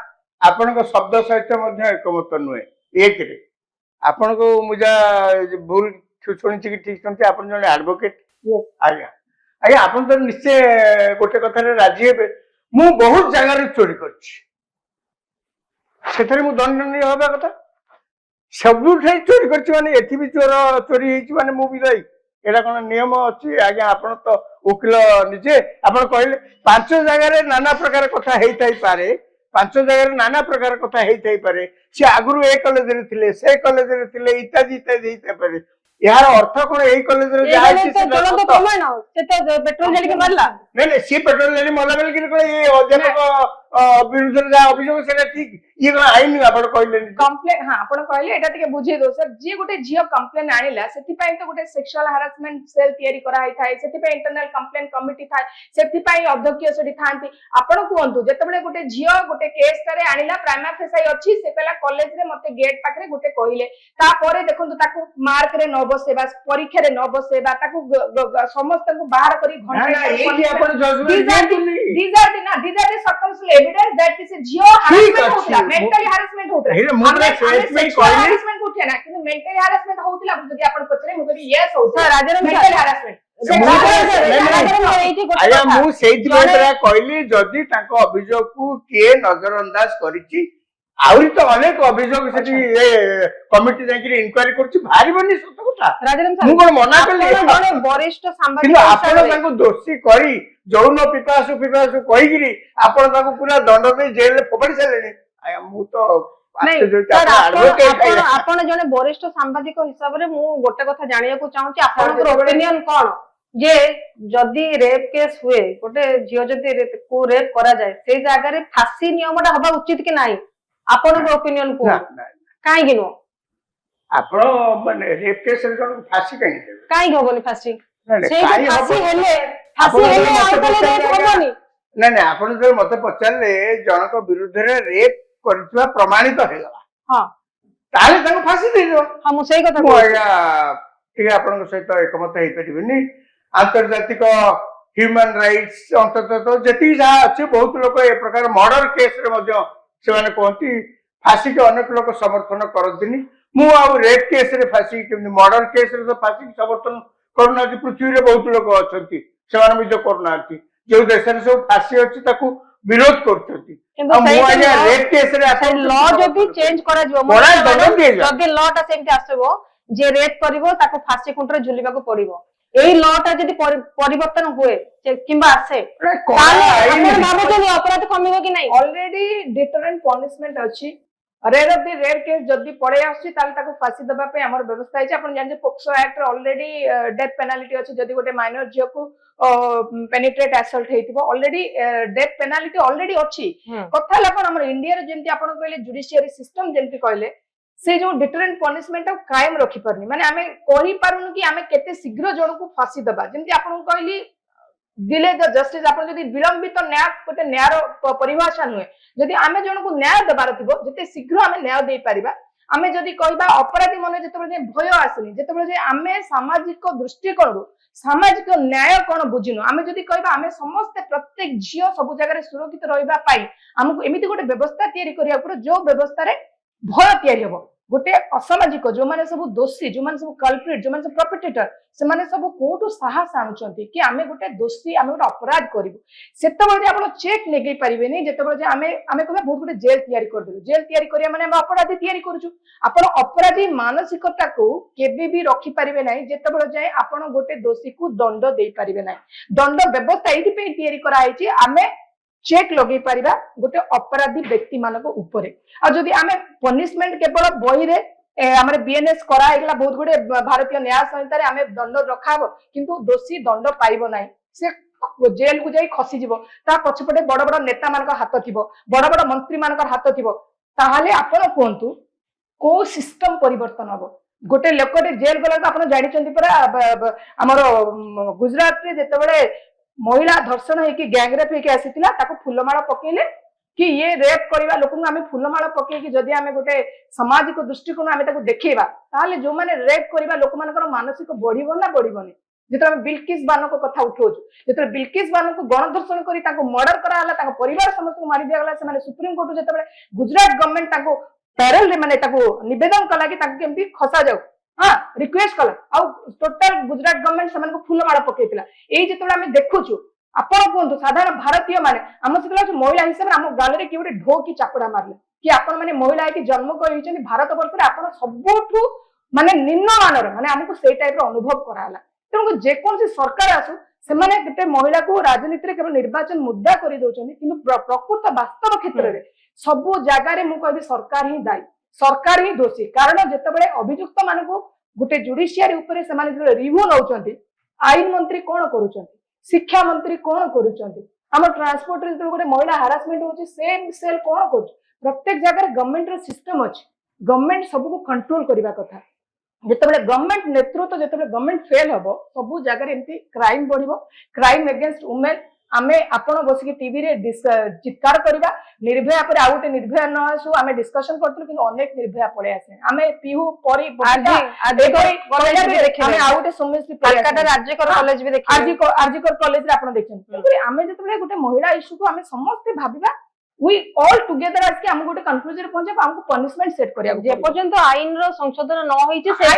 आपनको शब्द सहित मध्ये एकमत नुए एक रे आपनको मुजा भूल सुनिछि कि ठीक सुनिछि आपन जने एडवोकेट आज्ञा आज्ञा आपन तो निश्चय गोटे कथा रे राजी हेबे मु बहुत जगह रे चोरी करछि सेथरे मु दंडनीय होबा कथा सबु ठाई चोरी करछि माने एथि भी चोरी हेछि माने मु भी दाई एटा कोन नियम अछि आज्ञा आपन तो वकील निजे आपन कहले पांच जगह रे नाना प्रकार कथा हेइ थाई पारे पांच जगह रे नाना प्रकार कथा हेइ थाई पारे से आगुरु ए कॉलेज रे थिले से कॉलेज रे थिले इत्यादि इत्यादि हेइ थाई पारे यार अर्थ कोन एई कॉलेज रे जाय छि से तो प्रमाण से तो पेट्रोल जली के मारला नहीं सी पेट्रोल जली मला बेल कि कोन ए अध्यापक विरुद्ध रे जा अभियोग सेटा ठीक ये कोन आईन आपण कहले कंप्लेन हां आपण कहले एटा टिके बुझे दो सर जे गोटे जियो कंप्लेन आनिला सेति पई तो गोटे सेक्सुअल हैरेसमेंट सेल तयारी करा हाई थाए सेति पई इंटरनल कंप्लेन कमिटी थाए सेति पई अध्यक्ष सेठी थांती आपण कोंतु जेतेबेले गोटे जियो गोटे केस करे आनिला प्राइमा फेसाई अछि से पहला कॉलेज रे मते गेट पाखरे गोटे कहिले ता परे देखंतु ताकू मार्क रे न बसेबा परीक्षा रे न बसेबा ताकू समस्त को बाहर करी घंटा ये आपण judgement these are the circumstantial evidence that is a geo harassment होतला मेंटली harassment होतला हे मुद्रा स्टेटमेंट कहले harassment होतला ना किंतु मेंटली harassment होतला जदी आपण पचरे मु कहि यस होतला सर राजन मेंटली harassment आया मु सेति बेतरा कहली जदी ताको अभियोग को के नजरअंदाज करिछि आउरी तो अनेक अभियोग सेठी ए कमिटी जाकि इंक्वायरी करछि भारी बनी सत कथा राजन सर मु कोन मना करली जने वरिष्ठ सांबादिक किंतु आपण ताको दोषी करी जौन पिपासु कहिगिरी आपण ताको पूरा दंड दे जेल रे फोपड़ी सालेनी आया मु तो आपण जने वरिष्ठ सांबादिक हिसाब रे मु गोटे कथा जानिया को चाहूची आपनकर ओपिनियन कोन जे जदी रेप केस हुए गोटे जियो जदी को रेप करा जाय से जागा रे फांसी नियमटा हबा उचित कि नाही आपनकर ओपिनियन को काई गिनो आपण माने रेप केस रे कोन फांसी काई देबे काई होबनी फांसी से काई फांसी हेले आउतले रेप होबनी नहीं नहीं आपण जो मते पचारले जनक विरुद्ध रे रेप करथुवा प्रमाणित हेला हां ताले ताको फांसी दे दो हां मु सही कथा कहया ठीक आपण सहित एकमत हेइ परिबनी अंतर्जातिक ह्यूमन राइट्स अंततः तो जति जा अछि बहुत लोक ए प्रकार मर्डर केस रे मध्य से माने कहती फांसी के अनेक लोक समर्थन करथिनी मु आ रेप केस रे फांसी के मर्डर केस रे तो फांसी समर्थन करना कि पृथ्वी रे बहुत लोक अछंती से माने भी जो करना जो देश रे सब फांसी अछि ताकू विरोध करछंती आ मु आया रेप केस रे सर लॉ जदी चेंज करा जो जदी लॉ टा सेमति आसबो जे रेप करिवो ताको फांसी खुंटरे झुलिबा को पड़िबो एई लॉ टा जदी परिवर्तन हुए किंबा आसे ताले आपण भाबुछनी अपराध कमिबो कि नाही ऑलरेडी डिटरेंट पनिशमेंट अछि rare of the rare case जदी पड़े आछि ताले ताको फांसी दबा पे हमर व्यवस्था है आपण जान जे POCSO act already death penalty अछि जदी गोटे माइनर जियो को पेनिट्रेट असल्ट हेतिबो ऑलरेडी डेथ पेनाल्टी ऑलरेडी अछि कथा लागन हमर इंडिया रे जेंति आपण कहले जुडिशियरी सिस्टम जेंति कहले से जो डिटरेंट पनिशमेंट कायम रखि परनी माने आमे कहि पारुनु कि आमे केते शीघ्र जण को फांसी दबा जेंति आपण कहली डिले द जस्टिस आपण जदी विलंबित न्याय कोटे न्याय परिभाषा नुए जदी आमे जण को न्याय दबार थिबो जते शीघ्र आमे न्याय देई परिबा आमे जदि कहबा अपराधी मन जेतेबेले भय आसनी जेतेबेले आमे सामाजिक दृष्टिकोण सामाजिक न्याय कौन बुझिनु आमे जदि कहबा आमे समस्त प्रत्येक झियो सब जगह सुरक्षित रहिबा पाई हमको एमिति गोटे व्यवस्था तैयारी करिया पड़ो जो व्यवस्था रे भय तैयारी हबो गोटे असामाजिक जो माने सब दोषी जो माने सब कल्प्रिट जो माने सब प्रॉपर्टीटर से माने सब कोटू साहस आनुचंती कि आमे गोटे दोषी आमे गोटे अपराध करिवु सेतेबेले आपण चेक नेगै परिबेनी जेतेबेले आमे कहबा बहुत गोटे जेल तैयारी कर देलु जेल तैयारी करिया माने हम अपराधी तैयारी करूछु आपण अपराधी मानसिकता को केबे भी रखि परिबे नै जेतेबेले जाय आपण गोटे दोषी को दंड देई परिबे नै दंड व्यवस्था एथि पे तैयारी करा आइछि आमे चेक लगे पारिबा गोटे अपराधी व्यक्ति मानको ऊपर आ जदि आमे पनिशमेंट केवल बही रे हमरे बीएनएस करा हेगला बहुत गुडे भारतीय न्याय संहिता रे आमे दंड रखाबो किंतु दोषी दंड पाइबो नै से जेल को जाई खसी जीवो ता पछपटे बड़ बड़ नेता मानक हाथ थिबो बड़ बड़ मंत्री मानक हाथ थिबो ताहाले आपण कोंतु को सिस्टम परिवर्तन हबो गोटे लोकटे जेल गला तो आपण जानि चंती परा हमरो गुजरात रे जेतेबेले महिला धर्षण है कि गैंगरेप है कि आसीतिला ताको फुलमाला पकेले कि ये रेप करबा लोक आमे फुलमाला पके कि जदि आमे गोटे सामाजिक दृष्टिकोण आमे ताको देखैबा ताले जो माने रेप करबा लोक मानकर मानसिक बढ़िबो ना बढ़िबोनी जेतरा बिल्किस बानो को कथा उठोछु जेतरा बिल्किस बानो को गणधर्षण करी ताको मर्डर करा हला ताको परिवार समस्त को मारि दिया गला से माने सुप्रीम कोर्ट जेतबे गुजरात गवर्नमेंट ताको पैरल रे माने ताको निवेदन कला कि ताको केमती खसा जाऊ हाँ रिक्वेस्ट कला आ टोटल गुजरात गवर्नमेंट से को फुलमाला पकेइतिला एई जेतबे आमे देखुछु आपण कोंतु साधारण भारतीय माने हम सिकला महिला हिसाब हम गाले रे कि गोटे ढो की चापड़ा मारले कि आपण माने महिला के जन्म करिछन भारत वर्ष रे आपण सबठु माने निम्न मानर माने हमको सेई टाइप रो अनुभव कराला तेणु जे कोन से सरकार आसु से माने गोटे महिला को राजनीति रे केवल निर्वाचन मुद्दा करि दोछन किंतु प्रकृत वास्तव क्षेत्र रे सब जगह रे मु कहबी सरकार ही दायी सरकार ही दोषी कारण जेतेबेले अभियुक्त मानकु गोटे जुडिशियरी ऊपर से माने रिव्यू नउचंती आईन मंत्री कोन करूचंती शिक्षा मंत्री कोन करूचंती हमर ट्रांसपोर्ट रे गोटे महिला हरासमेंट होची सेम सेल कोन करू प्रत्येक जगह गवर्नमेंट रो सिस्टम अछि गवर्नमेंट सब को कंट्रोल करबा कथा जेतेबेले गवर्नमेंट नेतृत्व जेतेबेले गवर्नमेंट फेल हबो सब जगह एमती क्राइम बढ़िबो क्राइम अगेंस्ट वुमेन आमे आपण बसिक टीवी रे चित्कार करबा निर्भया पर आ गोटे निर्भया न आसु आमे डिस्कशन करथि किंतु अनेक निर्भया पळे आसे आमे पीहू परी आज कॉलेज भी देखि आमे आ गोटे समस्या कलकत्ता राज्यकर कॉलेज भी देखि आरजीकर कॉलेज रे आपण देखछन आमे जेतेबेले गोटे महिला इश्यू को आमे समस्त भाबिबा we all together as कि हम गोटे कंक्लूजन रे पहुंचे हमको पनिशमेंट सेट करिया जे पर्यंत आईन रो संशोधन न होइछि से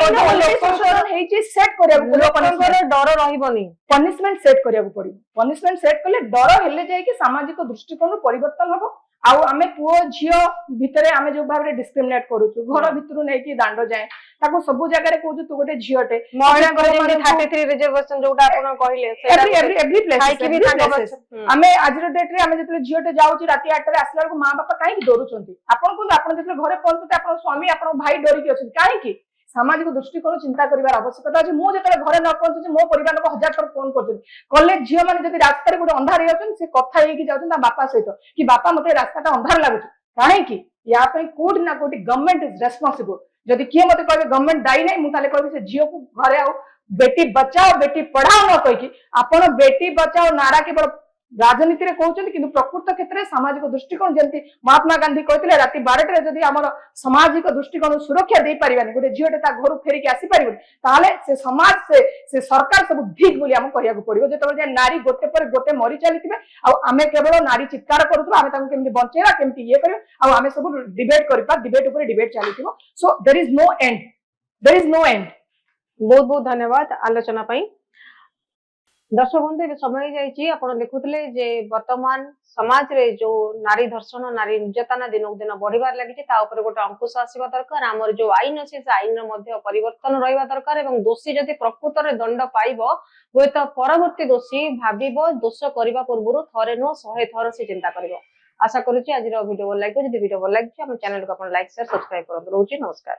संशोधन हेछि सेट करिया लोकंकर डर रहिबनी पनिशमेंट सेट करिया पड़िबो पनिशमेंट सेट कले डर हेले जाय कि सामाजिक दृष्टिकोण परिवर्तन हबो आउ आमे पुओ झियो भितरे आमे जो भाबरे डिस्क्रिमिनेट करूछु घर भितरु नै कि दांडो जाय ताको सब जगह रे कहू तू गोटे झियोटे महिला को जेमि 33 रिजर्वेशन जोटा आपण कहिले एवरी प्लेस हाइकी भी थाको आमे आज रो डेट रे आमे जतले झियोटे जाउची राती 8 रे आसला को मां बापा काहे डरुचंती आपण को आपण जतले घरे पहुंचते आपण स्वामी आपण भाई डरी के अछि काहे कि सामाजिक दृष्टिकोण चिंता करिवार आवश्यकता अछि मो जतले घरे न पहुंचि मो परिवार को हजार थर फोन करछन कॉलेज झियो माने जदि रास्ता रे गोटे अंधार हेयछन से कथा हेकी जाउछन ता बापा सहित कि बापा मते रास्ताटा अंधार लागुछ काहे कि या पे कोड ना कोड गवर्नमेंट इज रेस्पोंसिबल जदि किए मते कहबे गवर्नमेंट दायी नै मु ताले कहबे से झियो को घरे आउ बेटी बचाओ बेटी पढ़ाओ न कहि कि आपण बेटी बचाओ नारा केवल राजनीति रे कहउछन किंतु प्रकृत क्षेत्र रे सामाजिक दृष्टिकोण जेंति महात्मा गांधी कहथिले राती 12 रे जदि हमर सामाजिक दृष्टिकोण सुरक्षा दे परिबानी गोटे झियोटे ता घर फेरी के आसी परिबो ताले से समाज से सरकार सब ठीक बोली हम कहिया को पड़िबो जेतबे जे नारी गोटे पर गोटे मरि चलीथिबे आ आमे केवल नारी चित्कार करूथबा आमे ताको केमि बंचेला केमि ये करियो आ आमे सब डिबेट करिपा डिबेट ऊपर डिबेट चलीथिबो so there is no end बहुत बहुत धन्यवाद आलोचना पई दर्शक बंधु ए समय जाइए आप देखुले जे वर्तमान समाज रे जो नारी धर्षण नारी निर्यातना दिन दिन बढ़िबार लगी गोटे अंकुश आसवा दरकार आमर जो आईन अच्छे से आईन परिवर्तन रहा दरकार और दोषी जदि प्रकृत में दंड पाइब हुए तो परवर्ती दोषी भाव दोष करने पूर्व थे नुह 100 थर से चिंता कर आशा करुच्ची आज वीडियो भल लगे वीडियो भल लगे चैनल को लाइक शेयर सब्सक्राइब कर नमस्कार।